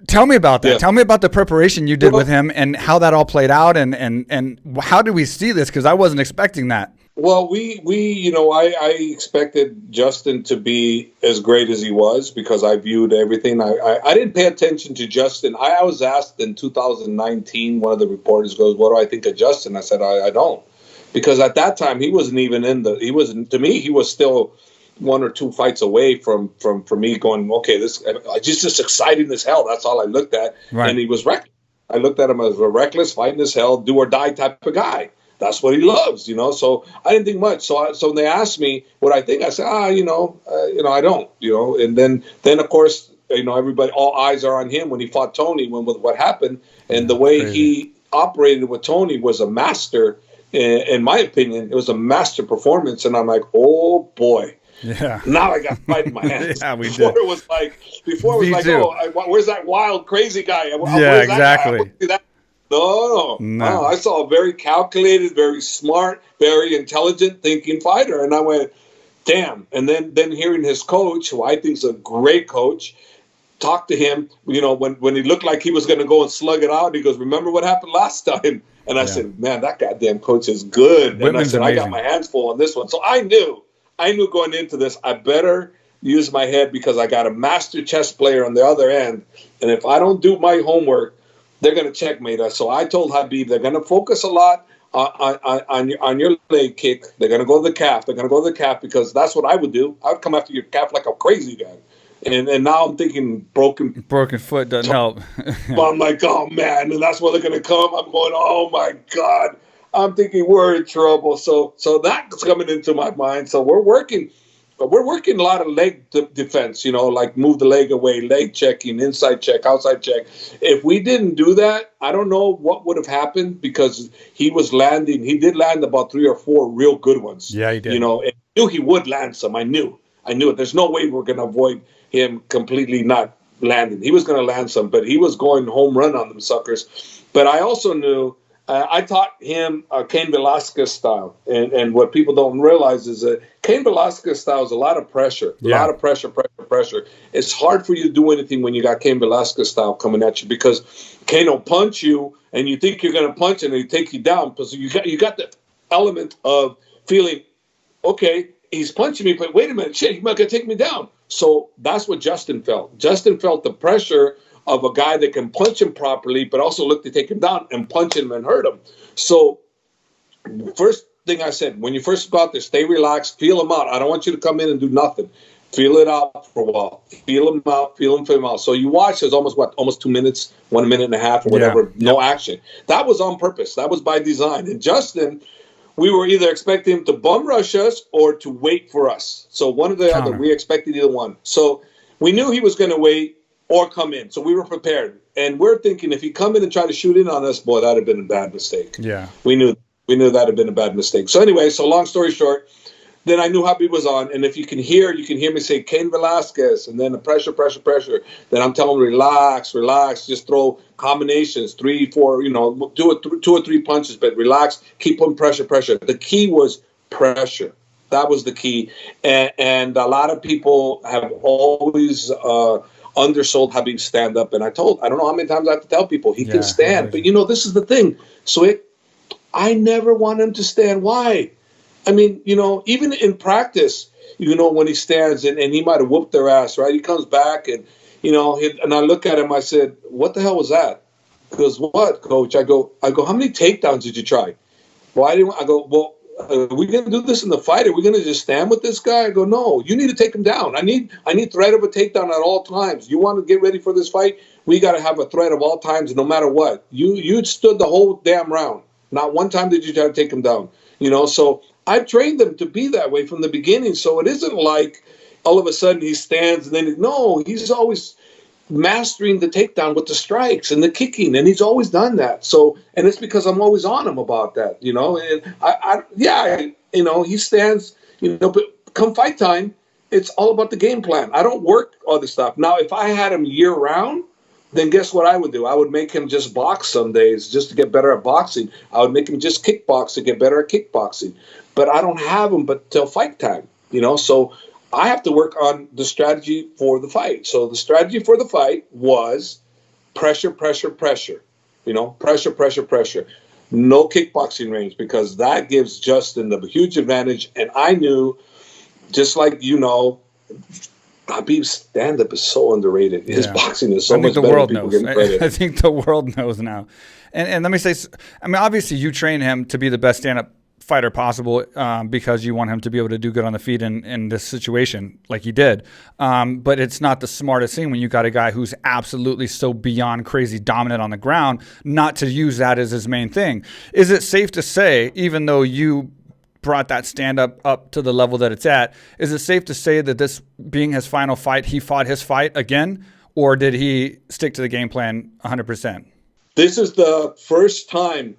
Tell me about that. Yeah. Tell me about the preparation you did with him and how that all played out, and how did we see this? Because I wasn't expecting that. Well, I expected Justin to be as great as he was because I viewed everything. I didn't pay attention to Justin. I was asked in 2019, one of the reporters goes, "What do I think of Justin?" I said, I don't. Because at that time, he wasn't even to me, he was still one or two fights away from me going, okay, this just exciting as hell. That's all I looked at. Right. And he was reckless. I looked at him as a reckless, fighting as hell, do or die type of guy. That's what he loves, So I didn't think much. So when they asked me what I think, I said, I don't, And then of course, everybody, all eyes are on him when he fought Tony. With what happened, and the way he operated with Tony was a master. In my opinion, it was a master performance. And I'm like, oh boy. Yeah. Now I got fight in my hands. Yeah, before it was like, Me too. where's that wild, crazy guy? Yeah, exactly. The No. I saw a very calculated, very smart, very intelligent thinking fighter. And I went, damn. And then hearing his coach, who I think is a great coach, talk to him, when he looked like he was going to go and slug it out, he goes, remember what happened last time? And I said, man, that goddamn coach is good. And I said, amazing. I got my hands full on this one. So I knew going into this, I better use my head because I got a master chess player on the other end. And if I don't do my homework, they're going to checkmate us. So I told Khabib, they're going to focus a lot on your leg kick. They're going to go to the calf. They're going to go to the calf because that's what I would do. I would come after your calf like a crazy guy. And now I'm thinking broken foot doesn't help. I'm like, oh, man. And that's where they're going to come. I'm going, oh, my God. I'm thinking we're in trouble. So that's coming into my mind. So we're working a lot of leg defense, like move the leg away, leg checking, inside check, outside check. If we didn't do that, I don't know what would have happened because he did land about 3 or 4 real good ones. Yeah, he did. And I knew he would land some. I knew it. There's no way we're going to avoid him completely not landing. He was going to land some, but he was going home run on them suckers. But I also knew I taught him Cain Velasquez style. And what people don't realize is that Cain Velasquez style is a lot of pressure. A lot of pressure. It's hard for you to do anything when you got Cain Velasquez style coming at you because Cain will punch you and you think you're going to punch and he take you down because you got the element of feeling, okay, he's punching me, but wait a minute, shit, he's not going to take me down. So that's what Justin felt. Justin felt the pressure of a guy that can punch him properly, but also look to take him down and punch him and hurt him. So first thing I said, when you first go out there, stay relaxed, feel him out. I don't want you to come in and do nothing. Feel it out for a while. Feel him out, feel him out. So you watch, there's almost 2 minutes, 1 minute and a half or whatever, no action. That was on purpose. That was by design. And Justin, we were either expecting him to bum rush us or to wait for us. So one or the other, we expected either one. So we knew he was going to wait or come in. So we were prepared. And we're thinking if he come in and try to shoot in on us, boy, that would have been a bad mistake. Yeah. We knew that had been a bad mistake. So anyway, long story short, then I knew Khabib was on. And if you can hear me say Cain Velasquez and then the pressure. Then I'm telling him, relax, just throw combinations, 3, 4, do 2 or 3 punches, but relax, keep putting pressure. The key was pressure. That was the key. And a lot of people have always undersold Khabib's stand-up. And I don't know how many times I have to tell people, he can stand. But, this is the thing. Swick, I never want him to stand. Why? I mean, even in practice, when he stands and he might have whooped their ass, right? He comes back and, and I look at him, I said, what the hell was that? He goes, what, coach? I go, how many takedowns did you try? I go, well, are we going to do this in the fight? Are we going to just stand with this guy? I go, no, you need to take him down. I need threat of a takedown at all times. You want to get ready for this fight? We got to have a threat of all times, no matter what. You stood the whole damn round. Not one time did you try to take him down. So I've trained them to be that way from the beginning. So it isn't like all of a sudden he stands and then, no, he's always mastering the takedown with the strikes and the kicking. And he's always done that. So, and it's because I'm always on him about that, and he stands, but come fight time, it's all about the game plan. I don't work other stuff. Now, if I had him year round, then guess what I would do? I would make him just box some days just to get better at boxing. I would make him just kickbox to get better at kickboxing. But I don't have him but till fight time, So I have to work on the strategy for the fight. So the strategy for the fight was pressure. Pressure. No kickboxing range because that gives Justin the huge advantage. And I knew, just like Khabib's stand-up is so underrated. His boxing is so much better than people getting credit. I think the world knows now. And let me say, obviously you train him to be the best stand-up fighter possible because you want him to be able to do good on the feet in this situation like he did. But it's not the smartest thing when you got a guy who's absolutely so beyond crazy dominant on the ground not to use that as his main thing. Is it safe to say, even though you brought that stand-up up to the level that it's at, is it safe to say that this being his final fight, he fought his fight again, or did he stick to the game plan 100%? This is the first time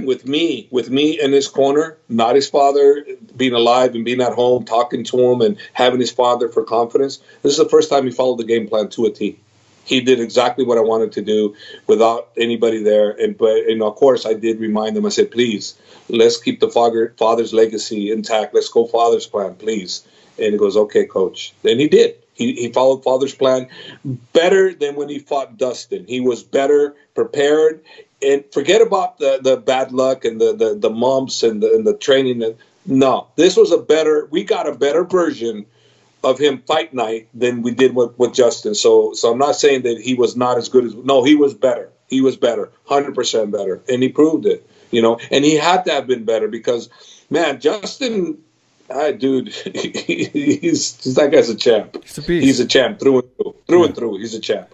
with me in his corner, not his father, being alive and being at home, talking to him and having his father for confidence. This is the first time he followed the game plan to a T. He did exactly what I wanted to do without anybody there. But of course, I did remind them. I said, please, let's keep the father's legacy intact. Let's go father's plan, please. And he goes, okay, coach. And he did. He followed father's plan better than when he fought Dustin. He was better prepared. And forget about the bad luck and the mumps and the training. No, this was we got a better version of him fight night than we did with Justin. So I'm not saying that he was not as good as, no, he was better. He was better, 100% better. And he proved it, and he had to have been better because, man, Justin, dude, that guy's a champ. He's a beast. He's a champ through and through. He's a champ.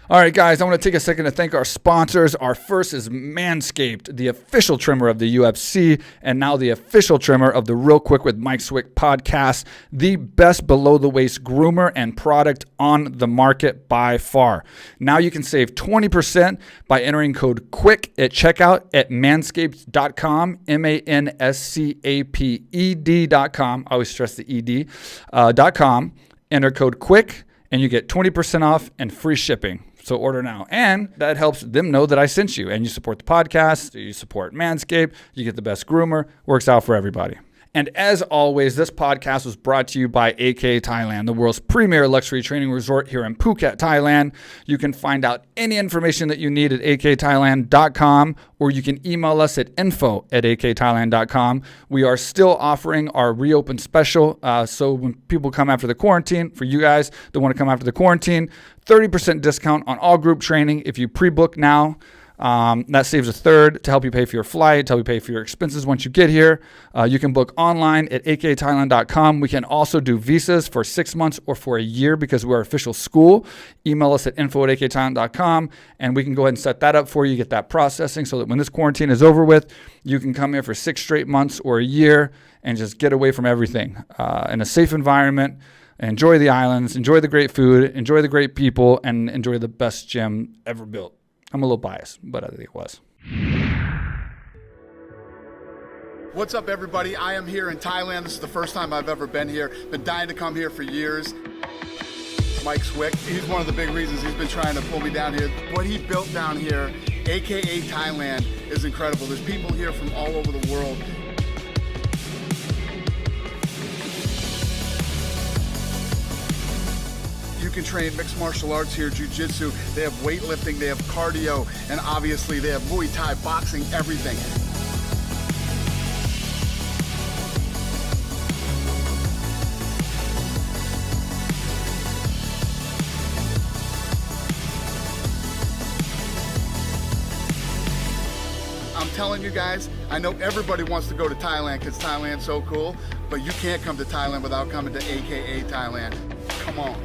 All right, guys, I want to take a second to thank our sponsors. Our first is Manscaped, the official trimmer of the UFC, and now the official trimmer of the Real Quick with Mike Swick podcast, the best below-the-waist groomer and product on the market by far. Now you can save 20% by entering code QUICK at checkout at manscaped.com, manscaped.com. I always stress the ED, .com. Enter code QUICK, and you get 20% off and free shipping. So order now. And that helps them know that I sent you. And you support the podcast, you support Manscaped, you get the best groomer, works out for everybody. And as always, this podcast was brought to you by AK Thailand, the world's premier luxury training resort here in Phuket, Thailand. You can find out any information that you need at akthailand.com, or you can email us at info@akthailand.com. We are still offering our reopen special. So when people come after the quarantine, for you guys that want to come after the quarantine, 30% discount on all group training if you pre-book now. That saves a third to help you pay for your flight, to help you pay for your expenses once you get here. You can book online at akthailand.com. We can also do visas for 6 months or for a year because we're official school. Email us at info@akthailand.com, and we can go ahead and set that up for you, get that processing so that when this quarantine is over with, you can come here for 6 straight months or a year and just get away from everything in a safe environment. Enjoy the islands, enjoy the great food, enjoy the great people, and enjoy the best gym ever built. I'm a little biased, but I think it was. What's up, everybody? I am here in Thailand. This is the first time I've ever been here. Been dying to come here for years. Mike Swick, he's one of the big reasons he's been trying to pull me down here. What he built down here, AKA Thailand, is incredible. There's people here from all over the world. You can train mixed martial arts here, jiu-jitsu. They have weightlifting, they have cardio, and obviously they have Muay Thai, boxing, everything. I'm telling you guys, I know everybody wants to go to Thailand because Thailand's so cool, but you can't come to Thailand without coming to AKA Thailand. Come on.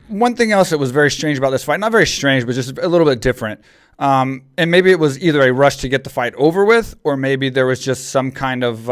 One thing else that was very strange about this fight, not very strange, but just a little bit different. And maybe it was either a rush to get the fight over with, or maybe there was just some kind of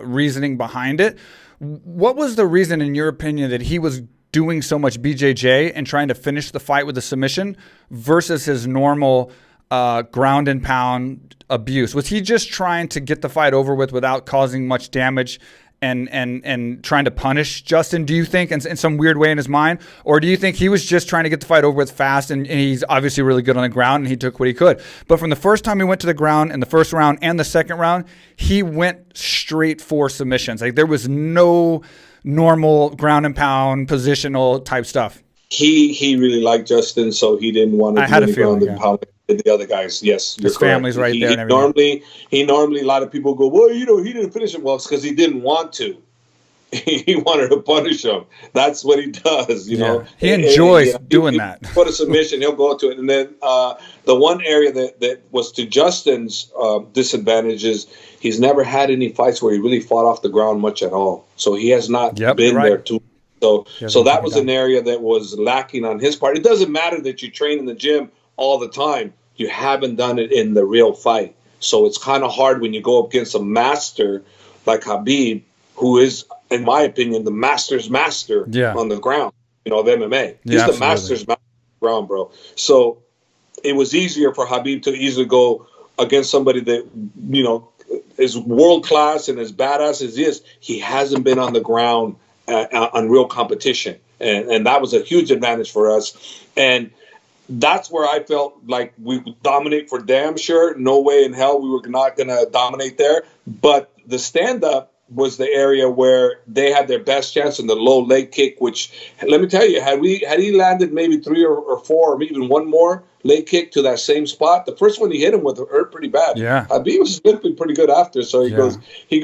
reasoning behind it. What was the reason, in your opinion, that he was doing so much BJJ and trying to finish the fight with a submission versus his normal ground and pound abuse? Was he just trying to get the fight over with without causing much damage and trying to punish Justin, do you think, in some weird way in his mind? Or do you think he was just trying to get the fight over with fast, and he's obviously really good on the ground and he took what he could? But from the first time he went to the ground in the first round and the second round, he went straight for submissions. Like, there was no normal ground and pound positional type stuff. He really liked Justin, so he didn't want to do any ground and pound. The other guys, yes, his family's right there. And everything. Normally, a lot of people go, well, he didn't finish it. Well, it's because he didn't want to. He wanted to punish him. That's what he does, you know. He enjoys doing that. Put a submission, he'll go to it. And then the one area that was to Justin's disadvantage is he's never had any fights where he really fought off the ground much at all. So he has not been there too. So that was an area that was lacking on his part. It doesn't matter that you train in the gym all the time. You haven't done it in the real fight. So it's kind of hard when you go up against a master like Khabib, who is, in my opinion, the master's master on the ground, of MMA. He's the master's master on the ground, bro. So it was easier for Khabib to easily go against somebody that, you know, is world class and as badass as he is, he hasn't been on the ground on real competition. And that was a huge advantage for us. And that's where I felt like we would dominate for damn sure. No way in hell we were not going to dominate there. But the stand-up was the area where they had their best chance in the low leg kick, which, let me tell you, had he landed maybe 3 or 4 or maybe even one more leg kick to that same spot, the first one he hit him with hurt pretty bad. Yeah. Habib was limping pretty good after. So Habib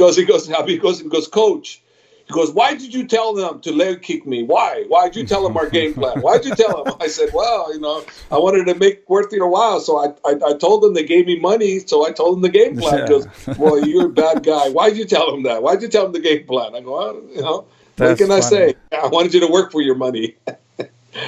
goes, Coach, he goes, why did you tell them to leg kick me? Why? Why did you tell them our game plan? Why did you tell them? I said, well, you know, I wanted to make worth your while. So I told them they gave me money. So I told them the game plan. He goes, well, you're a bad guy. Why did you tell them that? Why did you tell them the game plan? I go, well, you know, what can I say? I wanted you to work for your money.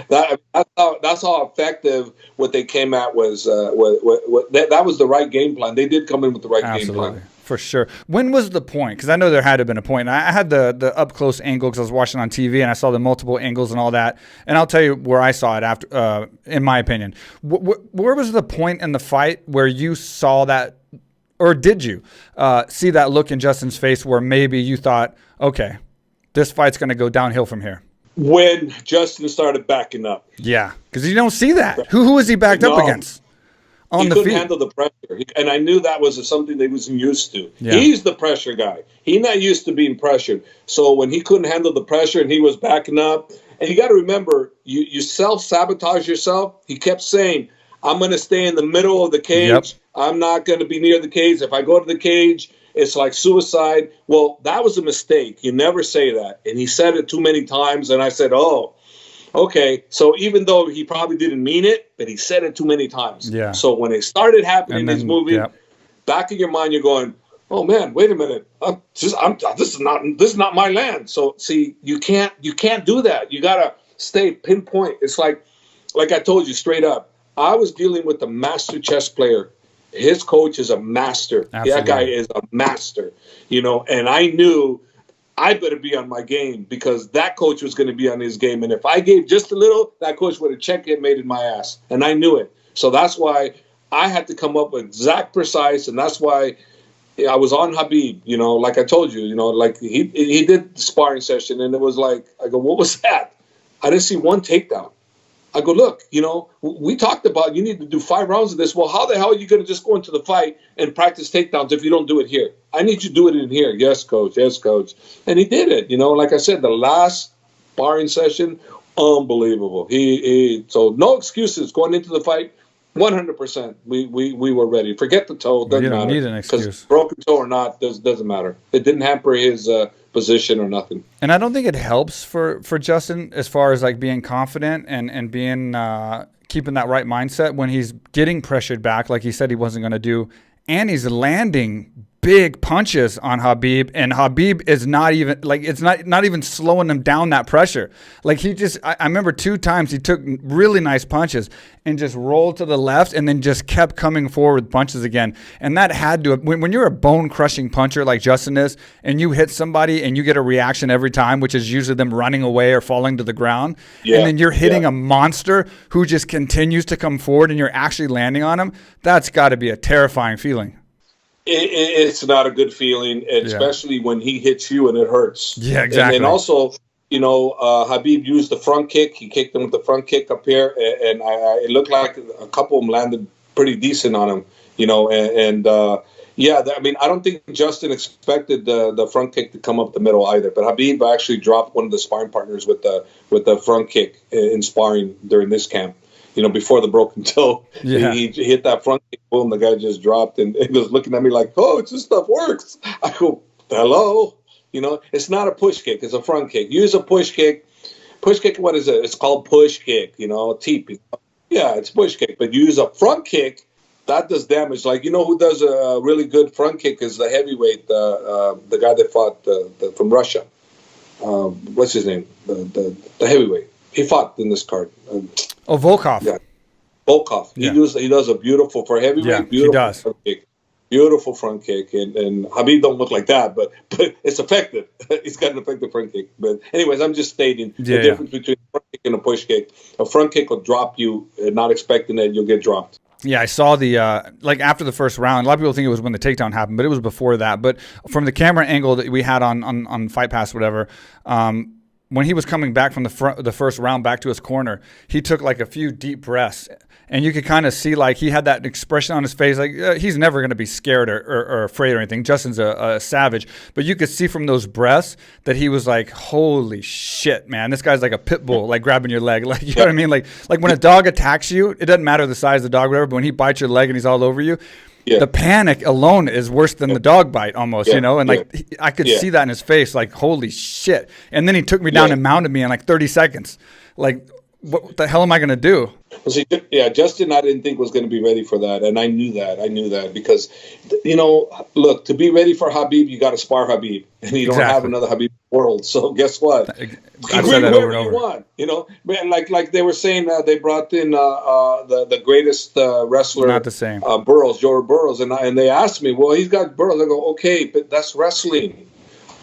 That's how effective what they came at was. That was the right game plan. They did come in with the right game plan. For sure. When was the point? Because I know there had to have been a point. And I had the up-close angle because I was watching on TV, and I saw the multiple angles and all that. And I'll tell you where I saw it after, in my opinion. Where was the point in the fight where you saw that, or did you see that look in Justin's face where maybe you thought, okay, this fight's going to go downhill from here? When Justin started backing up. Yeah, because you don't see that. Who is he backed up against? He couldn't handle the pressure. And I knew that was something they wasn't used to. Yeah. He's the pressure guy. He's not used to being pressured. So when he couldn't handle the pressure and he was backing up, and you got to remember, you self-sabotage yourself. He kept saying, I'm going to stay in the middle of the cage. Yep. I'm not going to be near the cage. If I go to the cage, it's like suicide. Well, that was a mistake. You never say that. And he said it too many times, and I said, oh, okay, so even though he probably didn't mean it, but he said it too many times. Yeah. So when it started happening in this movie, back in your mind, you're going, "Oh man, wait a minute! This is not my land." So see, you can't do that. You gotta stay pinpoint. It's like I told you straight up. I was dealing with a master chess player. His coach is a master. Absolutely. That guy is a master. You know, and I knew I better be on my game because that coach was going to be on his game. And if I gave just a little, that coach would have checkmated my ass. And I knew it. So that's why I had to come up with exact precise. And that's why I was on Khabib, you know, like I told you, you know, like he did the sparring session. And it was like, I go, what was that? I didn't see one takedown. I go, look, you know, we talked about you need to do 5 rounds of this. Well, how the hell are you going to just go into the fight and practice takedowns if you don't do it here? I need you to do it in here. Yes, coach. Yes, coach. And he did it. You know, like I said, the last sparring session, unbelievable. So no excuses going into the fight. 100%. We were ready. Forget the toe. Doesn't matter. You don't need an excuse. Because broken toe or not, doesn't matter. It didn't hamper his position or nothing. And I don't think it helps for Justin as far as like being confident and being keeping that right mindset when he's getting pressured back like he said he wasn't going to do, and he's landing big punches on Khabib, and Khabib is not even like it's not even slowing him down that pressure. Like he just I remember 2 times he took really nice punches and just rolled to the left and then just kept coming forward with punches again. And that had to when you're a bone crushing puncher like Justin is, and you hit somebody and you get a reaction every time, which is usually them running away or falling to the ground, and then you're hitting a monster who just continues to come forward and you're actually landing on him. That's got to be a terrifying feeling. It's not a good feeling, especially when he hits you and it hurts. Yeah, exactly. And also, you know, Khabib used the front kick. He kicked him with the front kick up here, and it looked like a couple of them landed pretty decent on him, you know. I mean, I don't think Justin expected the front kick to come up the middle either. But Khabib actually dropped one of the sparring partners with the front kick in sparring during this camp. You know, before the broken toe, he hit that front kick, boom, the guy just dropped, and he was looking at me like, "Coach, this stuff works." I go, "Hello?" You know, it's not a push kick, it's a front kick. Use a push kick. Push kick, what is it? It's called push kick, you know, teep. Yeah, it's push kick, but use a front kick, that does damage. Like, you know who does a really good front kick is the heavyweight, the guy that fought from Russia. What's his name? The heavyweight. He fought in this card. Volkov. Yeah, Volkov. Yeah. He does a beautiful for heavyweight. Beautiful he does. Front kick. Beautiful front kick, and Khabib don't look like that, but it's effective. He's got an effective front kick. But anyways, I'm just stating the difference between a front kick and a push kick. A front kick will drop you, not expecting that you'll get dropped. Yeah, I saw the like after the first round. A lot of people think it was when the takedown happened, but it was before that. But from the camera angle that we had on Fight Pass, whatever, when he was coming back from the first round back to his corner, he took like a few deep breaths, and you could kind of see like he had that expression on his face, like he's never going to be scared or afraid or anything. Justin's a savage, but you could see from those breaths that he was like, "Holy shit, man! This guy's like a pit bull, like grabbing your leg, like you know what I mean? Like when a dog attacks you, it doesn't matter the size of the dog, or whatever. But when he bites your leg and he's all over you." Yeah. The panic alone is worse than the dog bite almost, you know? And like, I could see that in his face, like, holy shit. And then he took me down and mounted me in like 30 seconds. Like, what the hell am I going to do? Well, see, Justin, I didn't think was going to be ready for that. And I knew that because, you know, look, to be ready for Khabib, you got to spar Khabib. And you don't have another Khabib in the world. So guess what? I've said that over and over. You want, you know, like they were saying, they brought in the greatest wrestler. Not the same. Joe Burrows. And they asked me, well, he's got Burrows. I go, okay, but that's wrestling.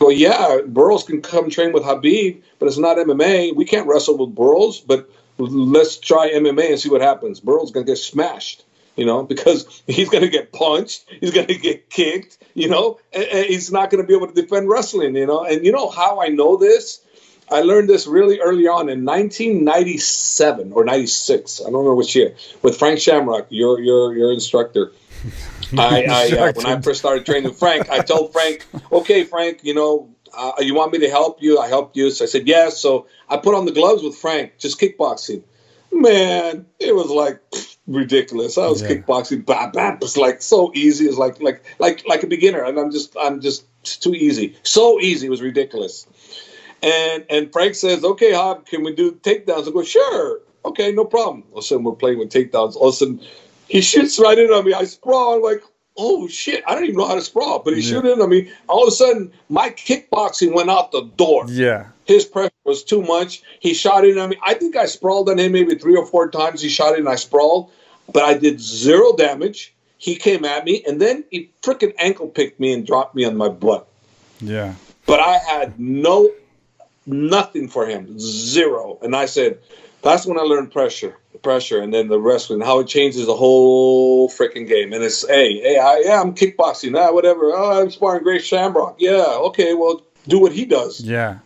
Well, yeah, Burrows can come train with Khabib, but it's not MMA. We can't wrestle with Burrows, but let's try MMA and see what happens. Burrows going to get smashed, you know, because he's going to get punched. He's going to get kicked, you know, and he's not going to be able to defend wrestling, you know. And you know how I know this? I learned this really early on in 1997 or 96. I don't remember which year, with Frank Shamrock, your instructor. When I first started training with Frank, I told Frank, okay, Frank, you know, you want me to help you? I helped you. So I said, yes. So I put on the gloves with Frank, just kickboxing. Man, it was like ridiculous. I was kickboxing, bam, bam. It's like so easy. It's like a beginner. And I'm just too easy. So easy. It was ridiculous. And Frank says, okay, Hob, can we do takedowns? I go, sure. Okay, no problem. All of a sudden, we're playing with takedowns. All of a sudden, he shoots right in on me. I sprawl. I'm like, oh, shit. I don't even know how to sprawl. But he shoots in on me. All of a sudden, my kickboxing went out the door. Yeah. His pressure was too much. He shot in on me. I think I sprawled on him maybe 3 or 4 times. He shot in and I sprawled. But I did 0 damage. He came at me. And then he freaking ankle picked me and dropped me on my butt. Yeah. But I had nothing for him. 0. And I said, that's when I learned pressure, and then the wrestling, how it changes the whole freaking game. And it's, I'm kickboxing, whatever. Oh, I'm sparring Grace Shamrock. Yeah, okay, well, do what he does. Yeah.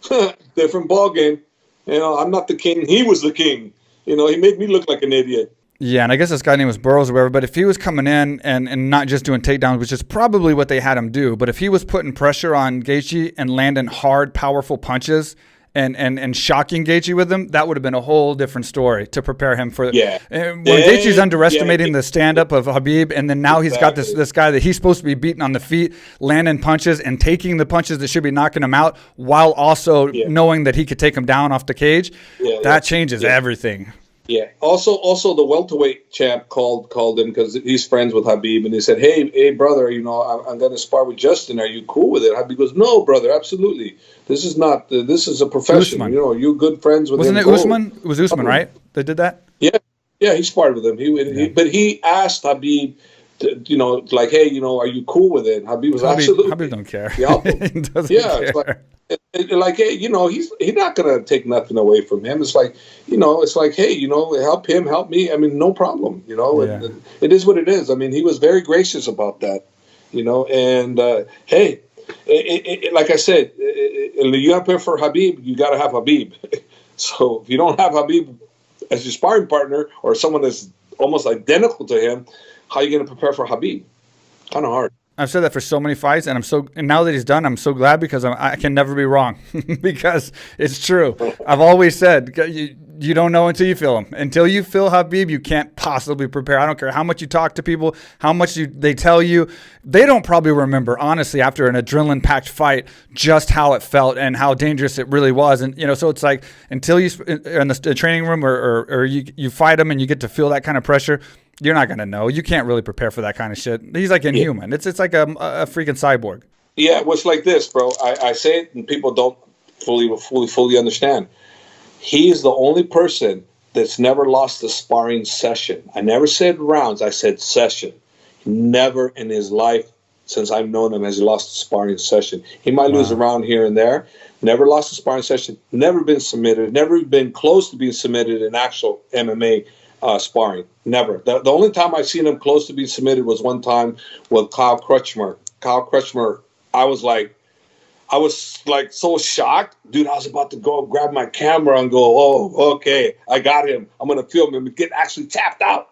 Different ball game. You know, I'm not the king. He was the king. You know, he made me look like an idiot. Yeah, and I guess this guy name was Burrows or whatever, but if he was coming in and not just doing takedowns, which is probably what they had him do, but if he was putting pressure on Gaethje and landing hard, powerful punches and shocking Gaethje with them, that would have been a whole different story to prepare him for. Yeah. When Gaethje's underestimating the stand-up of Khabib, and then now he's got this guy that he's supposed to be beating on the feet, landing punches and taking the punches that should be knocking him out, while also knowing that he could take him down off the cage. That changes everything. Yeah. Also, the welterweight champ called him because he's friends with Khabib, and he said, "Hey, brother, you know, I'm going to spar with Justin. Are you cool with it?" Khabib goes, "No, brother, absolutely. This is not. This is a profession. Usman. You know, you're good friends with him." Wasn't it Usman? It was Usman, right? They did that. Yeah, he sparred with him. But he asked Khabib, you know, like, "Hey, you know, are you cool with it?" Khabib was absolutely. Khabib don't care. Yeah, he doesn't care. It's like, hey, you know, he's not gonna take nothing away from him. It's like, you know, hey, you know, help him, help me. I mean, no problem. You know, and it is what it is. I mean, he was very gracious about that. You know, and hey, like I said, you got to prepare for Khabib. You got to have Khabib. So if you don't have Khabib as your sparring partner or someone that's almost identical to him, how are you going to prepare for Khabib? Kind of hard. I've said that for so many fights, and now that he's done, I'm so glad because I can never be wrong because it's true. I've always said you don't know until you feel him. Until you feel Khabib, you can't possibly prepare. I don't care how much you talk to people, how much they tell you. They don't probably remember, honestly, after an adrenaline-packed fight, just how it felt and how dangerous it really was. And you know, so it's like until you in the training room or you fight him and you get to feel that kind of pressure. You're not going to know. You can't really prepare for that kind of shit. He's like inhuman. Yeah. It's like a freaking cyborg. Yeah, well, it's like this, bro. I say it and people don't fully understand. He is the only person that's never lost a sparring session. I never said rounds. I said session. Never in his life since I've known him has he lost a sparring session. He might lose a round here and there. Never lost a sparring session. Never been submitted. Never been close to being submitted in actual MMA. sparring. Never. The only time I seen him close to being submitted was one time with Kyle Crutchmer. Kyle Crutchmer, I was like so shocked. Dude, I was about to go grab my camera and go, oh, okay, I got him. I'm going to film him and get actually tapped out.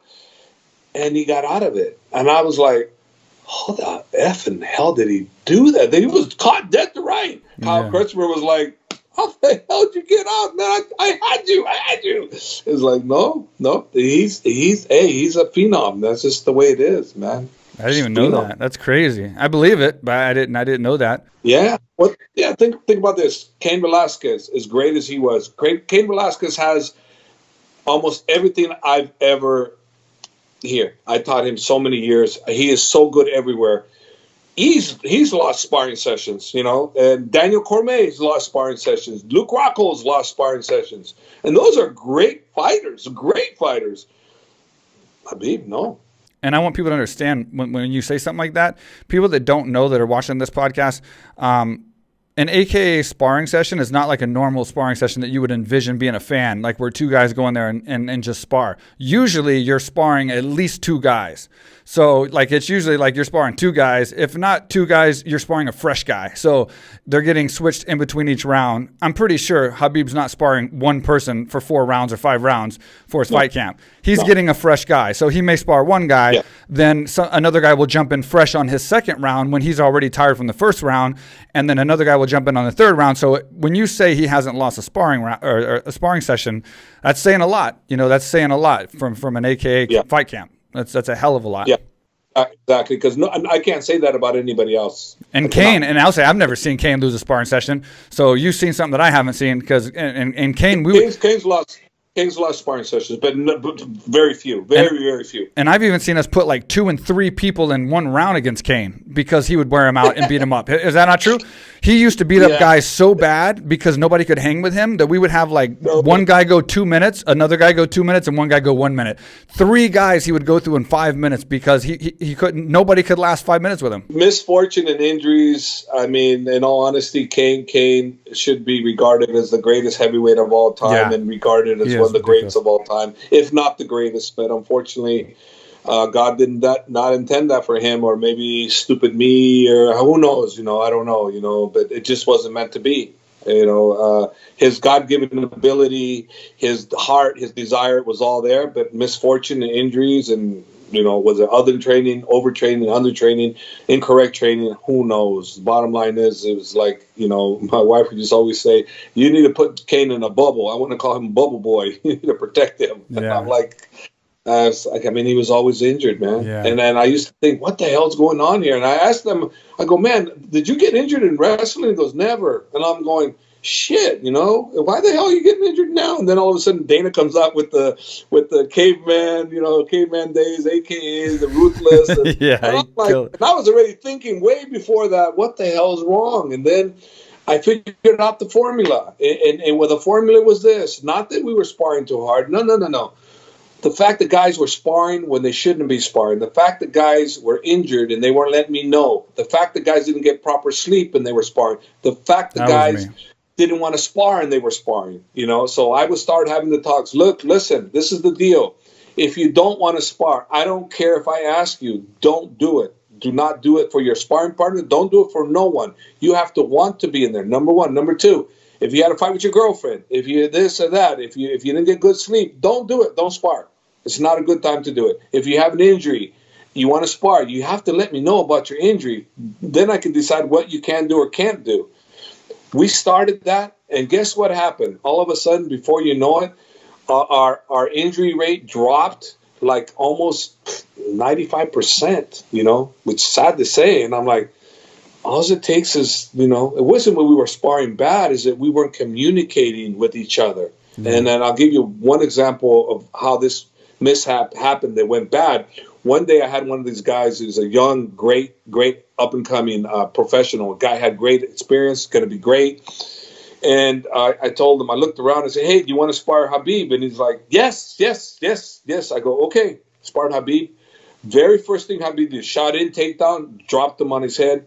And he got out of it. And I was like, how the effing hell did he do that? Then he was caught dead to right. Kyle Crutchmer was like, how the hell did you get out, man? I had you. It's like, no. He's a phenom. That's just the way it is, man. I didn't even know that. That's crazy. I believe it, but I didn't know that. Yeah. Think about this. Cain Velasquez, as great as he was, Cain Velasquez has almost everything I've ever here. I taught him so many years. He is so good everywhere. He's lost sparring sessions, and Daniel Cormier's lost sparring sessions. Luke Rockhold's lost sparring sessions. And those are great fighters. Khabib, no. And I want people to understand when you say something like that, people that don't know that are watching this podcast, an AKA sparring session is not like a normal sparring session that you would envision being a fan, like where two guys go in there and just spar. Usually you're sparring at least two guys. So like it's usually like you're sparring two guys. If not two guys, you're sparring a fresh guy. So they're getting switched in between each round. I'm pretty sure Khabib's not sparring one person for 4 rounds or 5 rounds for his fight camp. He's getting a fresh guy. So he may spar one guy, then another guy will jump in fresh on his second round when he's already tired from the first round, and then another guy will jump in on the third round. So when you say he hasn't lost a sparring round or a sparring session, that's saying a lot. That's saying a lot from an AKA fight camp. That's a hell of a lot. Yeah, exactly. Because I can't say that about anybody else. And Cain, and I'll say I've never seen Cain lose a sparring session. So you've seen something that I haven't seen because and Cain, Cain's lost sparring sessions, but very few, very few. And I've even seen us put like 2 and 3 people in one round against Cain because he would wear him out and beat him up. Is that not true? He used to beat up guys so bad because nobody could hang with him that we would have like one guy go 2 minutes, another guy go 2 minutes, and one guy go 1 minute. 3 guys he would go through in 5 minutes because he couldn't. Nobody could last 5 minutes with him. Misfortune and injuries. I mean, in all honesty, Cain should be regarded as the greatest heavyweight of all time and regarded as one of the greatest of all time, if not the greatest. But unfortunately, God did not intend that for him, or maybe stupid me, or who knows, I don't know, but it just wasn't meant to be. His God-given ability, his heart, his desire was all there, but misfortune and injuries and, was it other training, overtraining, undertraining, incorrect training, who knows? The bottom line is, it was like, my wife would just always say, you need to put Cain in a bubble. I want to call him Bubble Boy. You need to protect him. Yeah. And I'm like, he was always injured, man. Yeah. And then I used to think, what the hell's going on here? And I asked them, I go, man, did you get injured in wrestling? He goes, never. And I'm going, shit, why the hell are you getting injured now? And then all of a sudden Dana comes out with the caveman, caveman days, aka the ruthless. And, and I was already thinking way before that, what the hell is wrong? And then I figured out the formula. And what the formula was this, not that we were sparring too hard. No. The fact that guys were sparring when they shouldn't be sparring. The fact that guys were injured and they weren't letting me know. The fact that guys didn't get proper sleep and they were sparring. The fact that guys didn't want to spar and they were sparring. So I would start having the talks. Look, listen, this is the deal. If you don't want to spar, I don't care if I ask you, don't do it. Do not do it for your sparring partner. Don't do it for no one. You have to want to be in there, number one. Number two, if you had a fight with your girlfriend, if you this or that, if you didn't get good sleep, don't do it. Don't spar. It's not a good time to do it. If you have an injury, you want to spar, you have to let me know about your injury. Then I can decide what you can do or can't do. We started that, and guess what happened? All of a sudden, before you know it, our injury rate dropped like almost 95%, which is sad to say. And I'm like, all it takes is, it wasn't when we were sparring bad, is that we weren't communicating with each other. Mm-hmm. And then I'll give you one example of how this mishap happened that went bad. One day I had one of these guys who's a young, great up-and-coming professional. Guy had great experience, going to be great. And I told him, I looked around and said, hey, do you want to spar Khabib? And he's like, yes. I go, okay, spar Khabib. Very first thing Khabib did, shot in, takedown, dropped him on his head,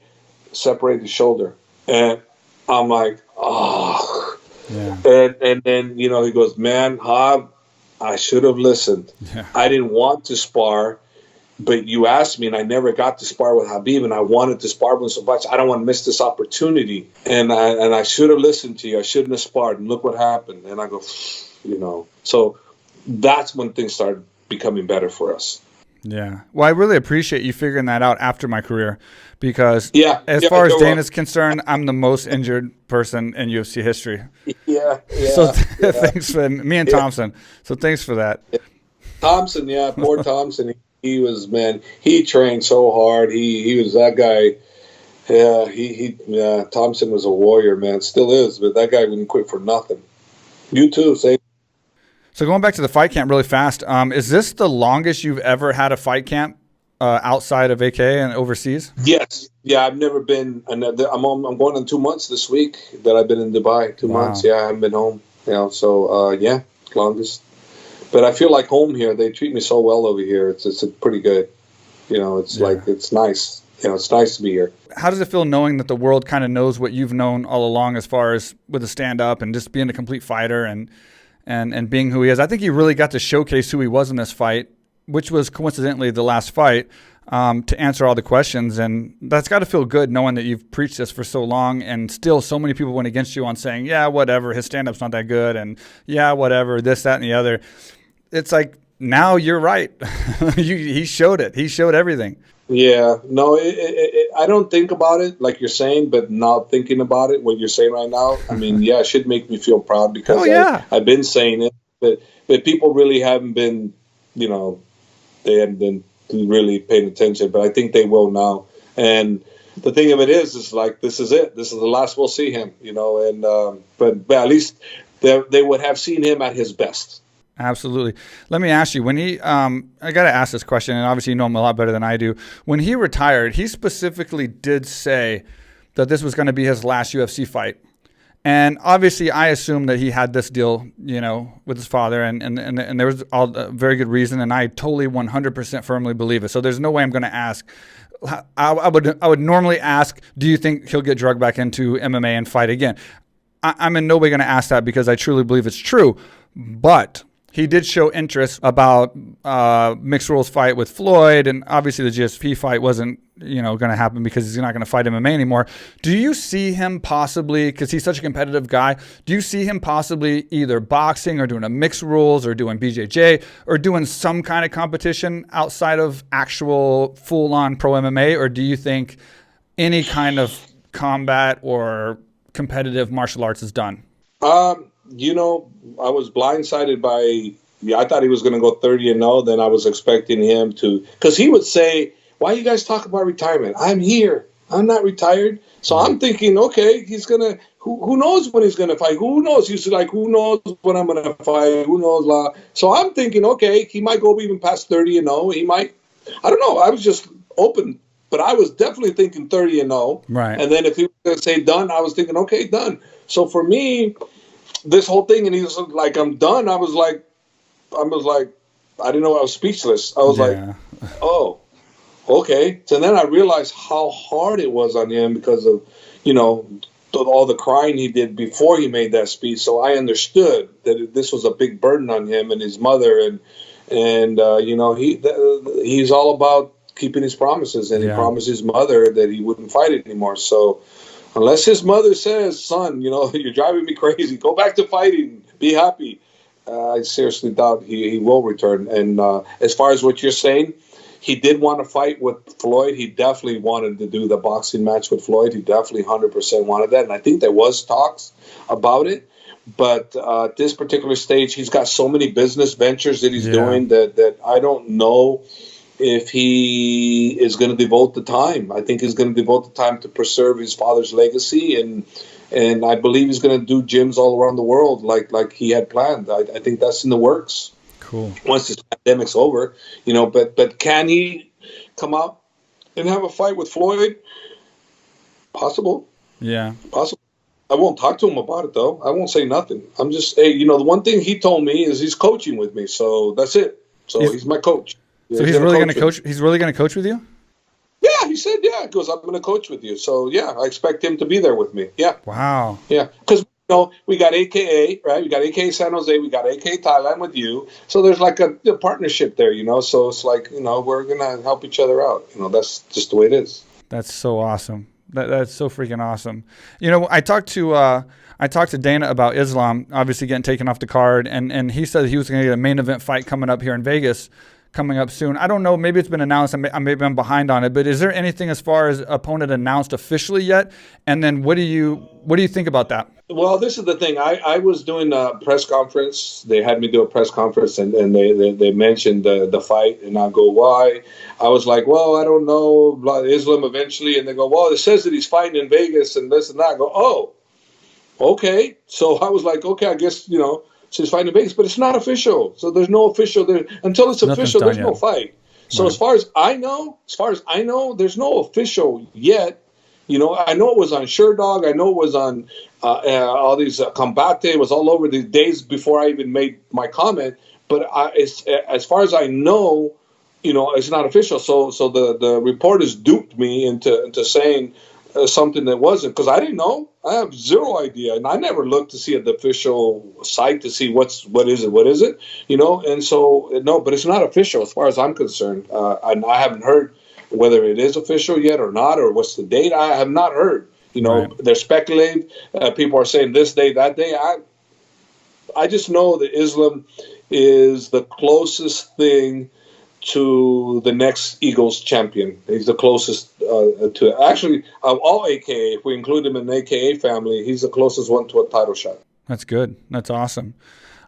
separated his shoulder. And I'm like, oh. Yeah. And then, he goes, man, Hab, I should have listened. Yeah. I didn't want to spar, but you asked me, and I never got to spar with Khabib, and I wanted to spar with him so much. I don't want to miss this opportunity. And I should have listened to you. I shouldn't have sparred, and look what happened. And I go, So that's when things started becoming better for us. Yeah. Well, I really appreciate you figuring that out after my career because as far as Dana's concerned, I'm the most injured person in UFC history. Yeah. So thanks for me and Thompson. So thanks for that. Thompson, poor Thompson. He was, man, he trained so hard. He was that guy. Yeah, Thompson was a warrior, man. Still is, but that guy wouldn't quit for nothing. You too, same. So going back to the fight camp really fast, is this the longest you've ever had a fight camp outside of AK and overseas? Yes. Yeah, I've never been. I'm going on 2 months this week that I've been in Dubai. 2 months. Yeah, I haven't been home. Longest. But I feel like home here. They treat me so well over here. It's pretty good. It's nice. It's nice to be here. How does it feel knowing that the world kind of knows what you've known all along as far as with the stand-up and just being a complete fighter and being who he is? I think he really got to showcase who he was in this fight, which was coincidentally the last fight, to answer all the questions. And that's got to feel good knowing that you've preached this for so long and still so many people went against you on saying, yeah, whatever, his stand-up's not that good, and yeah, whatever, this, that, and the other. It's like, now you're right. He showed it. He showed everything. Yeah. No, I don't think about it like you're saying, but now thinking about it, what you're saying right now, I mean, it should make me feel proud because I've been saying it, but people really haven't been, they haven't been really paying attention, but I think they will now. And the thing of it is like, this is it. This is the last we'll see him, but at least they would have seen him at his best. Absolutely. Let me ask you, when he, I got to ask this question, and obviously you know him a lot better than I do. When he retired, he specifically did say that this was going to be his last UFC fight. And obviously I assumed that he had this deal, with his father, and there was a very good reason, and I totally 100% firmly believe it. So there's no way I'm going to ask. I would normally ask, do you think he'll get drugged back into MMA and fight again? I'm in no way going to ask that because I truly believe it's true. But he did show interest about mixed rules fight with Floyd, and obviously the GSP fight wasn't, going to happen because he's not going to fight MMA anymore. Do you see him possibly, because he's such a competitive guy, do you see him possibly either boxing or doing a mixed rules or doing BJJ or doing some kind of competition outside of actual full-on pro MMA, or do you think any kind of combat or competitive martial arts is done? I was blindsided by, I thought he was going to go 30-0. Then I was expecting him to, because he would say, why you guys talk about retirement? I'm here. I'm not retired. So I'm thinking, okay, he's going to, who knows when he's going to fight? Who knows? He's like, who knows when I'm going to fight? Who knows? So I'm thinking, okay, he might go even past 30-0. He might, I don't know. I was just open, but I was definitely thinking 30-0. Right. And then if he was going to say done, I was thinking, okay, done. So for me, this whole thing, and he was like, I'm done. I was like, I didn't know, I was speechless. I was like, oh, okay. So then I realized how hard it was on him because of, all the crying he did before he made that speech. So I understood that this was a big burden on him and his mother. And he's all about keeping his promises. And he promised his mother that he wouldn't fight anymore. So unless his mother says, son, you're driving me crazy, go back to fighting, be happy, I seriously doubt he will return. And as far as what you're saying, he did want to fight with Floyd. He definitely wanted to do the boxing match with Floyd. He definitely 100% wanted that. And I think there was talks about it. But at this particular stage, he's got so many business ventures that he's doing that I don't know if he is going to devote the time. I think he's going to devote the time to preserve his father's legacy, and I believe he's going to do gyms all around the world like he had planned. I think that's in the works. Cool. Once this pandemic's over, but can he come out and have a fight with Floyd? Possible. Yeah. Possible. I won't talk to him about it though. I won't say nothing. I'm just, the one thing he told me is he's coaching with me, so that's it. So he's my coach. So he's really going to coach. He's really going to coach with you? Yeah, he goes, I'm going to coach with you. So yeah, I expect him to be there with me. Yeah. Wow. Yeah, because know, we got AKA, right? We got AKA San Jose, we got AKA Thailand with you. So there's like a partnership there, you know. So it's like, you know, we're gonna help each other out. You know, that's just the way it is. That's so awesome. That's so freaking awesome. You know, I talked to Dana about Islam, obviously getting taken off the card, and he said he was going to get a main event fight coming up here in Vegas, coming up soon. I don't know, maybe it's been announced. Maybe I'm behind on it, but is there anything as far as opponent announced officially yet? And then what do you think about that? Well, this is the thing. I was doing a press conference. They had me do a press conference, and they mentioned the fight, and I go, why? I was like, well, I don't know, Islam eventually, and they go, well, it says that he's fighting in Vegas and this and that. I go, oh, okay. So I was like, okay, I guess, you know, so he's fighting in Vegas, but it's not official. So there's no official there until it's official. There's no fight. So as far as I know, there's no official yet. You know, I know it was on Sherdog. I know it was on all these Combate. It was all over these days before I even made my comment. But as far as I know, you know, it's not official. So the reporters duped me into saying something that wasn't, because I didn't know. I have zero idea, and I never looked to see at the official site to see what is it, you know. And so no, but it's not official as far as I'm concerned, and I haven't heard whether it is official yet or not, or what's the date. I have not heard. You know, right. They're speculating. People are saying this day, that day. I just know that Islam is the closest thing to the next Eagles champion. He's the closest to, actually, of all AKA, if we include him in the AKA family, he's the closest one to a title shot. That's good. That's awesome.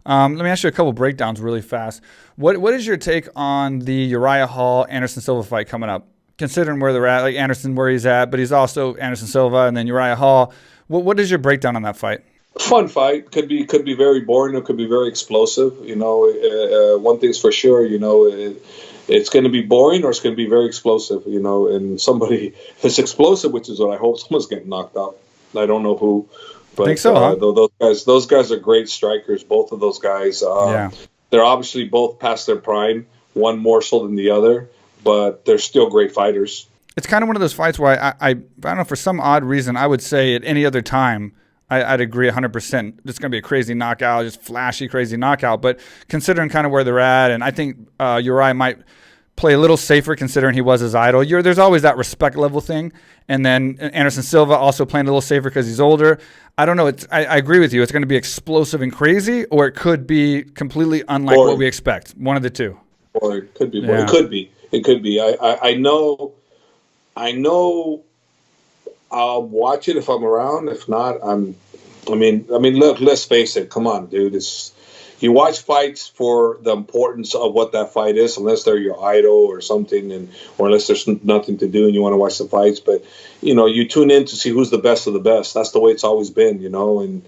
Let me ask you a couple breakdowns really fast. What is your take on the Uriah Hall-Anderson Silva fight coming up? Considering where they're at, like Anderson where he's at, but he's also Anderson Silva and then Uriah Hall. What is your breakdown on that fight? Fun fight. Could be very boring. It could be very explosive. You know, one thing's for sure. You know, it's going to be boring or it's going to be very explosive. You know, and somebody, if it's explosive, which is what I hope, someone's getting knocked out. I don't know who. But, I think so, huh? Those guys are great strikers. Both of those guys. Yeah. They're obviously both past their prime. One more so than the other, but they're still great fighters. It's kind of one of those fights where I don't know, for some odd reason, I would say at any other time, I'd agree 100%. It's going to be a crazy knockout, just flashy, crazy knockout. But considering kind of where they're at, and I think Uriah might play a little safer considering he was his idol. There's always that respect level thing. And then Anderson Silva also playing a little safer because he's older. I don't know. I agree with you. It's going to be explosive and crazy, or it could be completely unlike what we expect. One of the two. Or it could be. Yeah. It could be. It could be. I know. I'll watch it if I'm around. If not, I mean, look. Let's face it. Come on, dude. You watch fights for the importance of what that fight is, unless they're your idol or something, or unless there's nothing to do and you want to watch the fights. But you know, you tune in to see who's the best of the best. That's the way it's always been, you know. And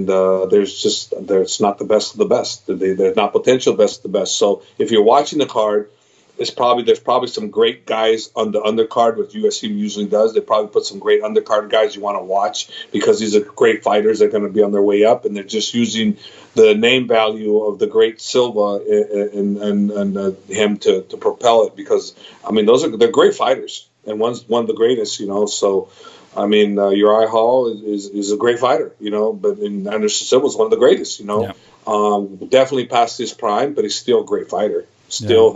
there's not the best of the best. There's not potential best of the best. So if you're watching the card, there's probably some great guys on the undercard, which UFC usually does. They probably put some great undercard guys you want to watch because these are great fighters. They're going to be on their way up, and they're just using the name value of the great Silva and him to propel it. Because I mean, they're great fighters, and one's one of the greatest, you know. So I mean, Uriah Hall is a great fighter, you know, but Anderson Silva is one of the greatest, you know. Yeah. Definitely past his prime, but he's still a great fighter. Still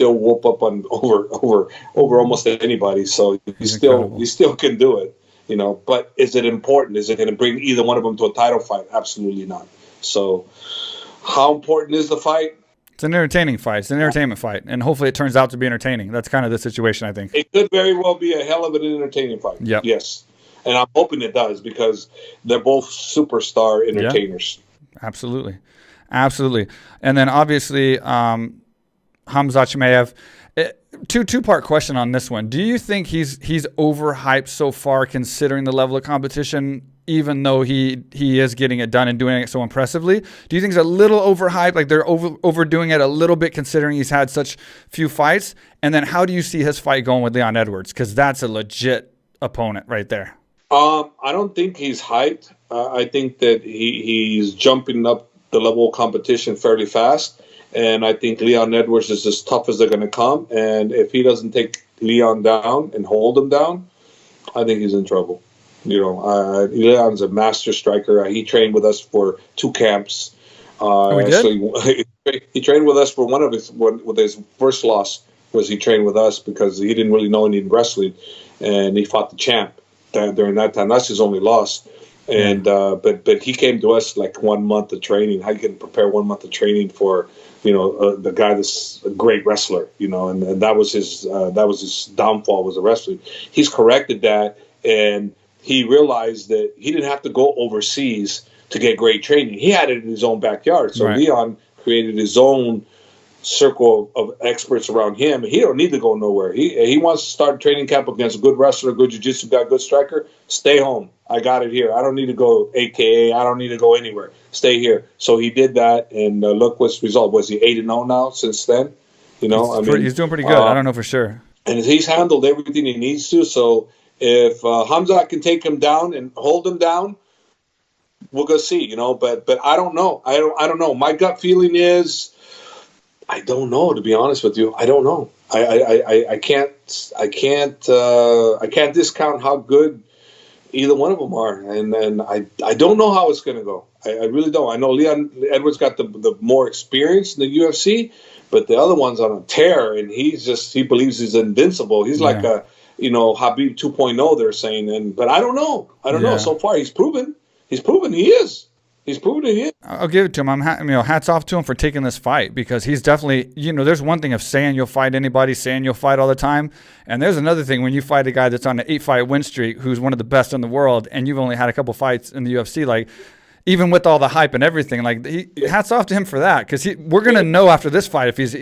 whoop up on over almost anybody. So he still can do it, you know. But is it important? Is it going to bring either one of them to a title fight? Absolutely not. So how important is the fight? It's an entertaining fight. It's an entertainment fight, and hopefully it turns out to be entertaining. That's kind of the situation, I think. It could very well be a hell of an entertaining fight. Yep. Yes, and I'm hoping it does because they're both superstar entertainers. Yep. Absolutely. And then obviously. Khamzat Chimaev. Two-part question on this one. Do you think he's overhyped so far considering the level of competition, even though he is getting it done and doing it so impressively? Do you think he's a little overhyped, like they're overdoing it a little bit considering he's had such few fights? And then how do you see his fight going with Leon Edwards? Because that's a legit opponent right there. I don't think he's hyped. I think that he's jumping up the level of competition fairly fast. And I think Leon Edwards is as tough as they're going to come. And if he doesn't take Leon down and hold him down, I think he's in trouble. Leon's a master striker. He trained with us for 2 camps. We did? Actually, he trained with us for with his first loss was he trained with us because he didn't really know any wrestling, and he fought the champ during that time. That's his only loss. And but he came to us like 1 month of training. How you can prepare 1 month of training for the guy that's a great wrestler, and that was his downfall, was the wrestling. He's corrected that, and he realized that he didn't have to go overseas to get great training. He had it in his own backyard. So right. Leon created his own circle of experts around him. He don't need to go nowhere. He wants to start training camp against a good wrestler, good jiu-jitsu guy, good striker. Stay home. I got it here. I don't need to go AKA. I don't need to go anywhere. Stay here. So he did that, and look what's the result. Was he 8-0 now since then? He's doing pretty good. I don't know for sure. And he's handled everything he needs to. So if Khamzat can take him down and hold him down, we'll go see. But I don't know. I don't know. My gut feeling is, I don't know, to be honest with you. I don't know. I can't discount how good either one of them are, and I don't know how it's going to go. I really don't. I know Leon Edwards got the more experience in the UFC, but the other one's on a tear, and he believes he's invincible. He's like a Khabib 2.0, they're saying, but I don't know. I don't know. So far, he's proven he is. He's proven it. I'll give it to him. Hats off to him for taking this fight, because he's definitely, there's one thing of saying you'll fight anybody, saying you'll fight all the time. And there's another thing when you fight a guy that's on an 8-fight win streak, who's one of the best in the world, and you've only had a couple fights in the UFC, like, even with all the hype and everything, like, hats off to him for that, because we're going to know after this fight if he's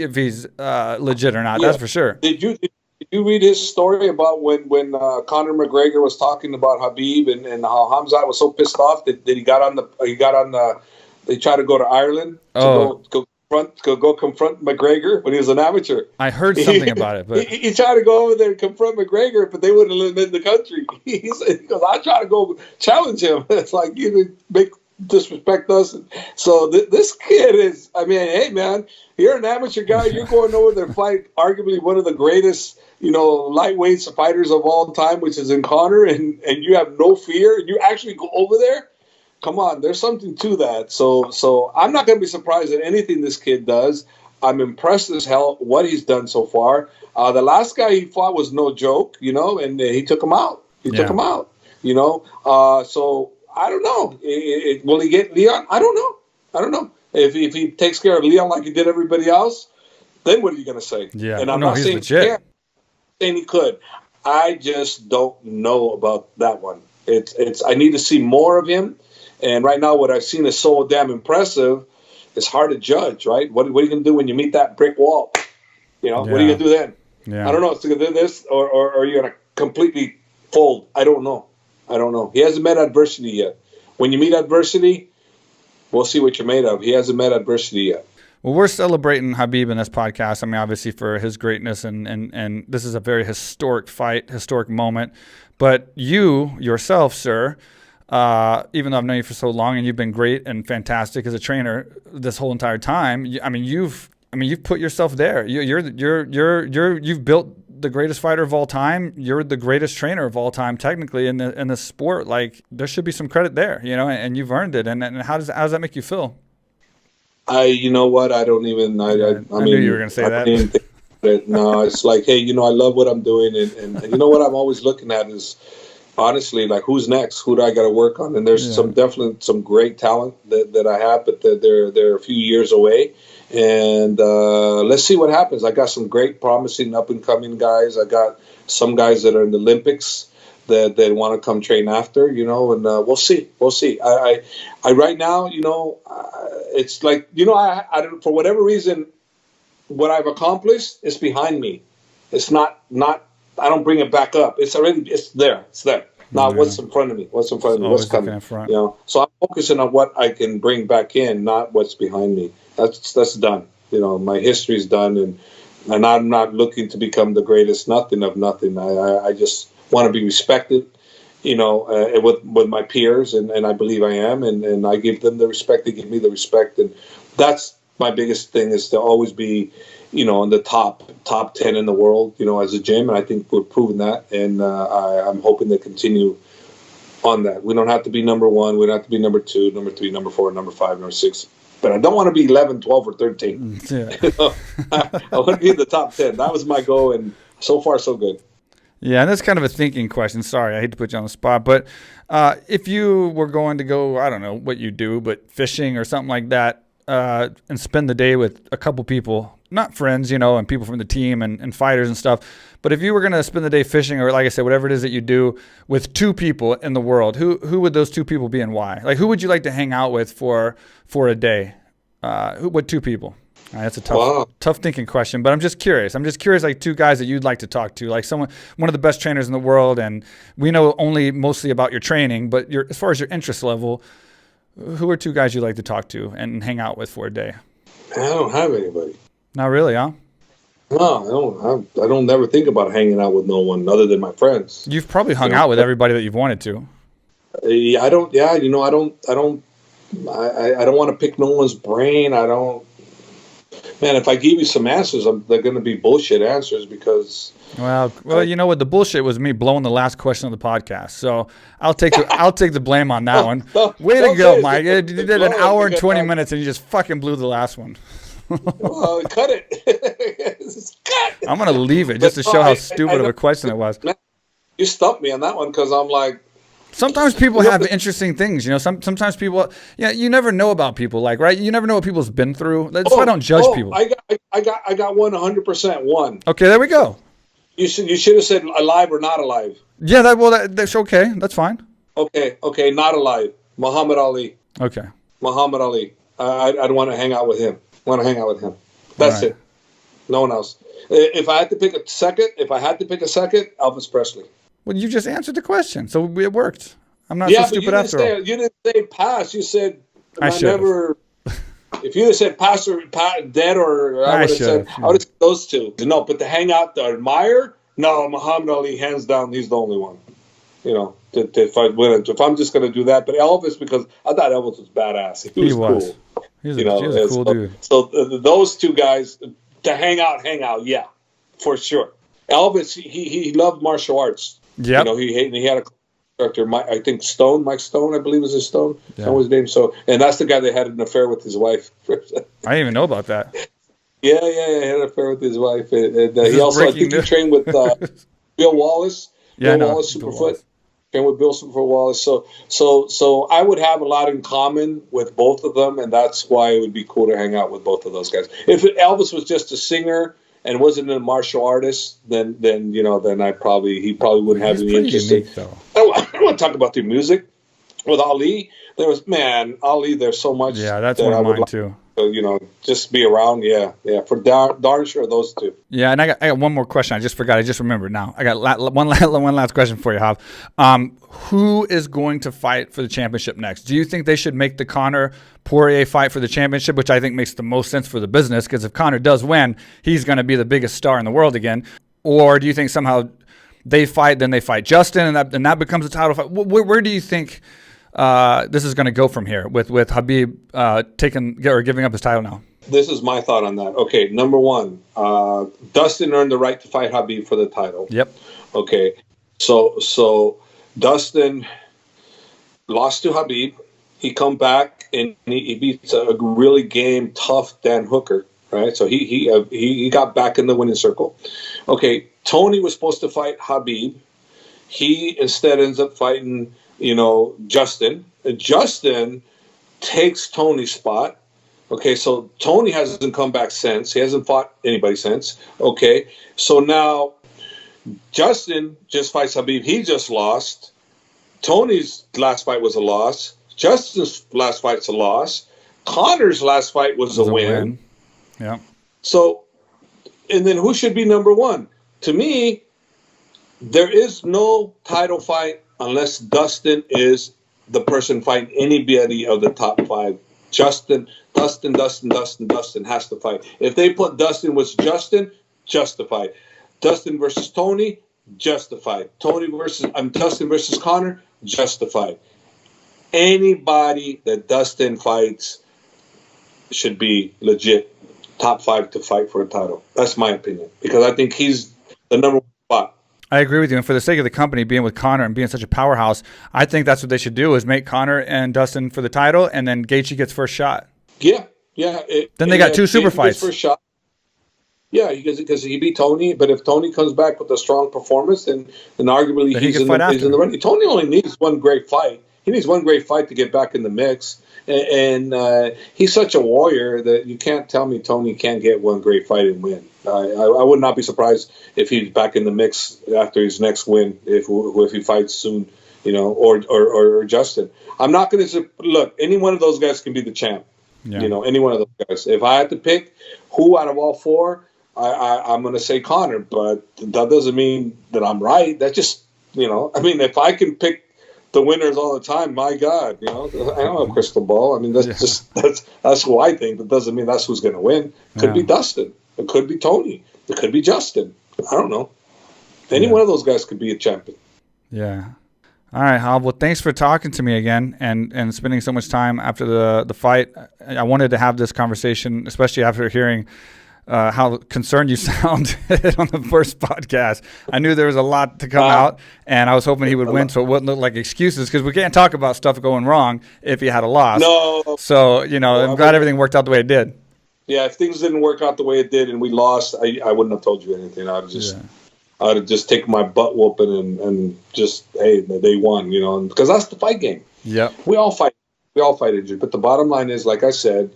legit or not. Yeah. That's for sure. Did you read his story about when Conor McGregor was talking about Khabib and how Khamzat was so pissed off that he got on the they tried to go to Ireland to go confront McGregor when he was an amateur. I heard something about it, but he tried to go over there and confront McGregor, but they wouldn't let him in the country. He goes, I try to go challenge him. It's like, you disrespect us. So this kid is, hey man, you're an amateur guy. You're going over there to fight arguably one of the greatest lightweight fighters of all time, which is in Conor, and you have no fear, and you actually go over there. Come on, there's something to that. So I'm not going to be surprised at anything this kid does. I'm impressed as hell what he's done so far. The last guy he fought was no joke, and he took him out. Took him out, So I don't know. Will he get Leon? I don't know. If he takes care of Leon like he did everybody else, then what are you going to say? Yeah, and I'm not saying legit. He could. I just don't know about that one. It's. I need to see more of him. And right now, what I've seen is so damn impressive. It's hard to judge, right? What are you going to do when you meet that brick wall? What are you going to do then? Yeah. I don't know. Is he going to do this, or are you going to completely fold? I don't know. He hasn't met adversity yet. When you meet adversity, we'll see what you're made of. He hasn't met adversity yet. Well, we're celebrating Khabib in this podcast. Obviously for his greatness, and this is a very historic fight, historic moment. But you yourself, sir, even though I've known you for so long and you've been great and fantastic as a trainer this whole entire time, you've put yourself there. You've built the greatest fighter of all time. You're the greatest trainer of all time, technically in the sport. Like, there should be some credit there, and you've earned it. And how does that make you feel? You know what? I don't even. I knew you were going to say that. No, it's like, hey, I love what I'm doing, and you know what I'm always looking at is, honestly, like, who's next? Who do I got to work on? And there's some great talent that I have, but they're a few years away. And let's see what happens. I got some great, promising, up and coming guys. I got some guys that are in the Olympics that want to come train after, and we'll see. I right now, it's like, I don't, for whatever reason, what I've accomplished is behind me. It's not. I don't bring it back up. It's there. Now, what's in front of me? What's coming? So I'm focusing on what I can bring back in, not what's behind me. That's done. My history's done, and I'm not looking to become the greatest nothing of nothing. I just want to be respected, with my peers, and I believe I am, and I give them the respect. They give me the respect, and that's my biggest thing, is to always be, in the top 10 in the world, as a gym, and I think we've proven that, and I'm hoping to continue on that. We don't have to be number one. We don't have to be number two, number three, number four, number five, number six. But I don't want to be 11, 12, or 13. Yeah. I want to be in the top 10. That was my goal, and so far, so good. Yeah, and that's kind of a thinking question. Sorry, I hate to put you on the spot. But if you were going to go, I don't know what you do, but fishing or something like that, and spend the day with a couple people, not friends, and people from the team and fighters and stuff. But if you were going to spend the day fishing, or like I said, whatever it is that you do with two people in the world, who would those two people be and why? Like, who would you like to hang out with for a day? What two people? That's a tough thinking question, but I'm just curious. Like two guys that you'd like to talk to, like one of the best trainers in the world, and we know only mostly about your training, but as far as your interest level, who are two guys you'd like to talk to and hang out with for a day? I don't have anybody. Not really, huh? No, I don't never think about hanging out with no one other than my friends. You've probably hung out with everybody that you've wanted to. I don't. Yeah, I don't want to pick no one's brain. Man, if I give you some answers, they're going to be bullshit answers because. Well, you know what? The bullshit was me blowing the last question of the podcast. So I'll take the blame on that one. Way to go, Mike! You did an hour and 20 minutes, and you just fucking blew the last one. Well, cut it. Cut. I'm gonna leave it just to show how stupid of a question it was. You stumped me on that one because I'm like. Sometimes people have interesting things, Sometimes people, you never know about people, like, right? You never know what people's been through. That's why I don't judge people. I got 100% one. Okay, there we go. You should have said alive or not alive. Yeah, that's okay. That's fine. Okay, not alive. Muhammad Ali. Okay. Muhammad Ali. I'd want to hang out with him. That's it. No one else. If I had to pick a second, Elvis Presley. Well, you just answered the question, so it worked. I'm not so stupid after all. You didn't say pass. You said I never. If you had said pass or dead, or I would have said those two. No, but to hang out, to admire, no, Muhammad Ali, hands down, he's the only one. If I'm just going to do that, but Elvis, because I thought Elvis was badass. He was cool. He was a cool dude. So those two guys to hang out, yeah, for sure. Elvis, he loved martial arts. Yeah, he had a character, I think Mike Stone, I believe was his Stone. Yeah. That was his name. So, and that's the guy that had an affair with his wife. I didn't even know about that. Yeah, he had an affair with his wife, and he also, I think, he trained with Bill Wallace. Yeah, Bill Wallace, Superfoot. Trained with Bill Superfoot Wallace. So I would have a lot in common with both of them, and that's why it would be cool to hang out with both of those guys. If Elvis was just a singer and wasn't a martial artist, then he probably wouldn't have any interest. Unique, though. I don't want to talk about the music. With Ali, Ali, there's so much. Yeah, that's one of mine too. Just be around. Yeah, for darn sure, those two. Yeah, and I got one more question. I just forgot. I just remembered now. I got one last question for you, Hav. Who is going to fight for the championship next? Do you think they should make the Conor Poirier fight for the championship, which I think makes the most sense for the business? Because if Conor does win, he's going to be the biggest star in the world again. Or do you think somehow they fight, then they fight Justin, and that becomes a title fight? Where do you think this is going to go from here with Khabib giving up his title now? This is my thought on that. Okay, number one, Dustin earned the right to fight Khabib for the title. Yep. Okay, so Dustin lost to Khabib. He come back and he beats a really game tough Dan Hooker. Right, so he got back in the winning circle. Okay, Tony was supposed to fight Khabib. He instead ends up fighting, Justin. Justin takes Tony's spot. Okay, so Tony hasn't come back since. He hasn't fought anybody since. Okay, so now Justin just fights Khabib. He just lost. Tony's last fight was a loss. Justin's last fight's a loss. Conor's last fight was a win. Yeah. So, and then who should be number one? To me, there is no title fight unless Dustin is the person fighting anybody of the top five. Dustin has to fight. If they put Dustin with Justin, justified. Dustin versus Tony, justified. Dustin versus Conor, justified. Anybody that Dustin fights should be legit top five to fight for a title. That's my opinion, because I think he's the number one spot. I agree with you. And for the sake of the company, being with Conor and being such a powerhouse, I think that's what they should do is make Conor and Dustin for the title, and then Gaethje gets first shot. Yeah. Then they got two super fights. First shot. Yeah, because he beat Tony. But if Tony comes back with a strong performance, then arguably he's in the running. Tony only needs one great fight. He needs one great fight to get back in the mix. And he's such a warrior that you can't tell me Tony can't get one great fight and win. I would not be surprised if he's back in the mix after his next win, if he fights soon, or Justin. I'm not going to look. Any one of those guys can be the champ. Yeah. Any one of those guys. If I had to pick who out of all four, I'm going to say Conor, but that doesn't mean that I'm right. That's just, if I can pick the winners all the time, my God, I don't have a crystal ball. I mean, that's who I think. That doesn't mean that's who's going to win. Could be Dustin. It could be Tony. It could be Justin. I don't know. Any one of those guys could be a champion. Yeah. All right, Hal. Well, thanks for talking to me again and spending so much time after the fight. I wanted to have this conversation, especially after hearing how concerned you sound on the first podcast. I knew there was a lot to come out, and I was hoping he would win so it wouldn't look like excuses, because we can't talk about stuff going wrong if he had a loss. No. So, I'm glad everything worked out the way it did. Yeah, if things didn't work out the way it did and we lost, I wouldn't have told you anything. I'd have just taken my butt whooping and just, hey, they won, because that's the fight game. Yeah. We all fight injured. But the bottom line is, like I said,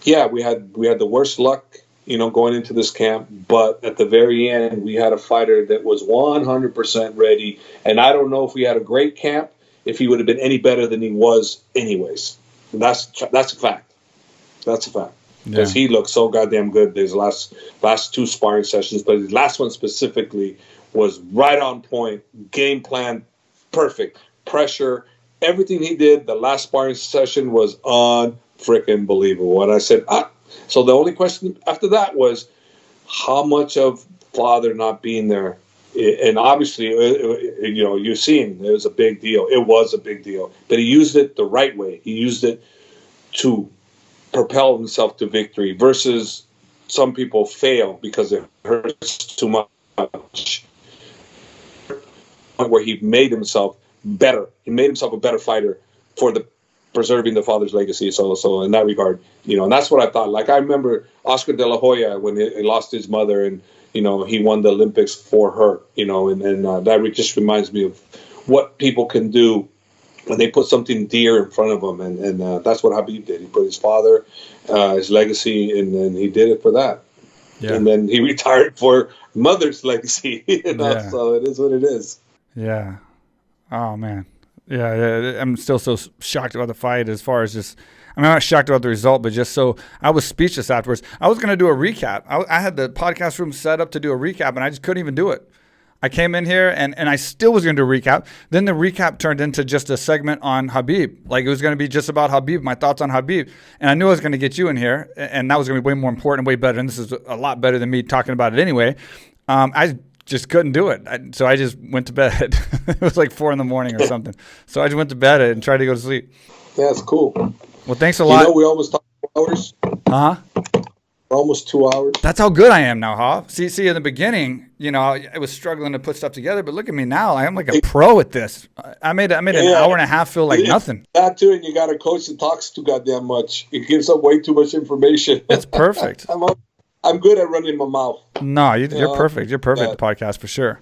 yeah, we had the worst luck, going into this camp. But at the very end, we had a fighter that was 100% ready. And I don't know if we had a great camp, if he would have been any better than he was anyways. And that's a fact. That's a fact. Because he looked so goddamn good his last two sparring sessions. But his last one specifically was right on point. Game plan, perfect. Pressure, everything he did, the last sparring session was unfreaking believable. And I said, so the only question after that was, how much of father not being there? And obviously, you're seeing it was a big deal. It was a big deal. But he used it the right way. He used it to propel himself to victory, versus some people fail because it hurts too much. Where he made himself better. He made himself a better fighter for preserving the father's legacy. So in that regard, and that's what I thought. Like, I remember Oscar De La Hoya when he lost his mother, and he won the Olympics for her. And that just reminds me of what people can do when they put something dear in front of them, and that's what Khabib did. He put his father, his legacy, and then he did it for that. Yeah. And then he retired for mother's legacy. So it is what it is. Yeah. Oh, man. Yeah, I'm still so shocked about the fight as far as just, I'm not shocked about the result, but just so, I was speechless afterwards. I was going to do a recap. I had the podcast room set up to do a recap, and I just couldn't even do it. I came in here and I still was going to do a recap. Then the recap turned into just a segment on Khabib. Like, it was going to be just about Khabib, my thoughts on Khabib. And I knew I was going to get you in here, and that was going to be way more important and way better. And this is a lot better than me talking about it anyway. I just couldn't do it. So I just went to bed. It was like 4 a.m. or something. So I just went to bed and tried to go to sleep. Yeah, it's cool. Well, thanks a lot. We almost talked 4 hours. Uh-huh. Almost 2 hours. That's how good I am now, huh? See, in the beginning, I was struggling to put stuff together, but look at me now. I'm like a pro at this. I made an hour and a half feel like nothing. That too, and you got a coach that talks too goddamn much. It gives up way too much information. It's perfect. I'm good at running my mouth. No, you're perfect. You're perfect at the podcast for sure.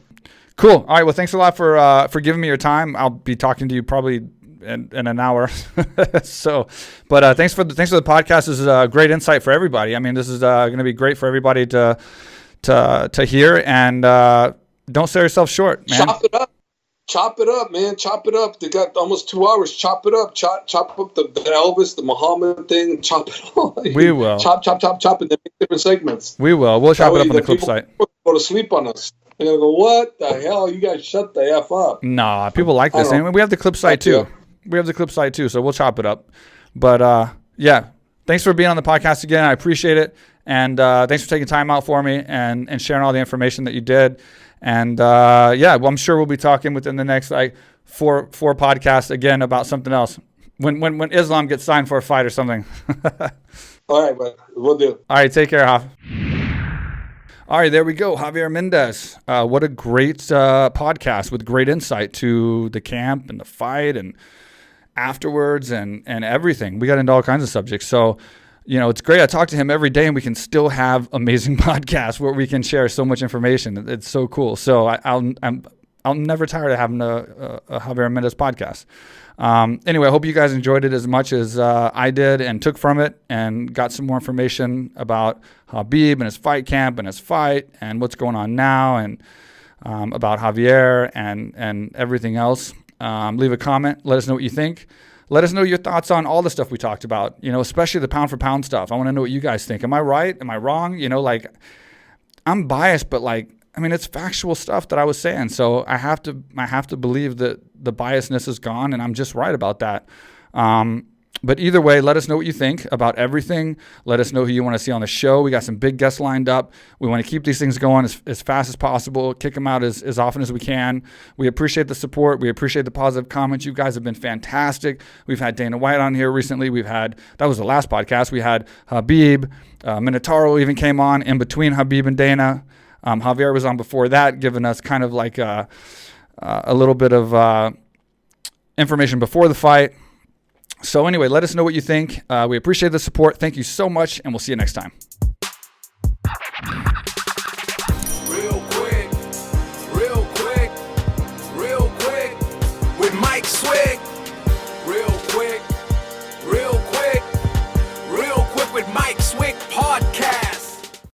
Cool. All right. Well, thanks a lot for giving me your time. I'll be talking to you probably in an hour. But thanks for the podcast. This is a great insight for everybody. I mean, this is going to be great for everybody to hear. And don't sell yourself short, man. Chop it up, man. Chop it up. They got almost 2 hours. Chop it up. Chop up the Elvis, the Muhammad thing. Chop it all. We will. Chop, and then make different segments. We will. We'll chop it up on the clip site. Go to sleep on us. They're going to go, what the hell? You guys shut the F up. Nah, people like this. And we have the clip site too. We have the clip site too, so we'll chop it up. But yeah, thanks for being on the podcast again. I appreciate it. And thanks for taking time out for me and sharing all the information that you did. And well, I'm sure we'll be talking within the next four podcasts again about something else. When Islam gets signed for a fight or something. All right, but we'll do. All right, take care, Hoff. All right, there we go. Javier Mendez. What a great podcast with great insight to the camp and the fight and afterwards and everything. We got into all kinds of subjects. So, it's great. I talk to him every day and we can still have amazing podcasts where we can share so much information. It's so cool. So I'll never tire of having a Javier Mendez podcast. Anyway, I hope you guys enjoyed it as much as I did and took from it and got some more information about Khabib and his fight camp and his fight and what's going on now and about Javier and everything else. Leave a comment. Let us know what you think. Let us know your thoughts on all the stuff we talked about, especially the pound for pound stuff. I want to know what you guys think. Am I right? Am I wrong? I'm biased, but it's factual stuff that I was saying. So I have to believe that the biasness is gone and I'm just right about that. But either way, let us know what you think about everything. Let us know who you want to see on the show. We got some big guests lined up. We want to keep these things going as fast as possible, kick them out as often as we can. We appreciate the support. We appreciate the positive comments. You guys have been fantastic. We've had Dana White on here recently. that was the last podcast. We had Khabib. Minotauro even came on in between Khabib and Dana. Javier was on before that, giving us kind of like a little bit of information before the fight. So anyway, let us know what you think. We appreciate the support. Thank you so much, and we'll see you next time.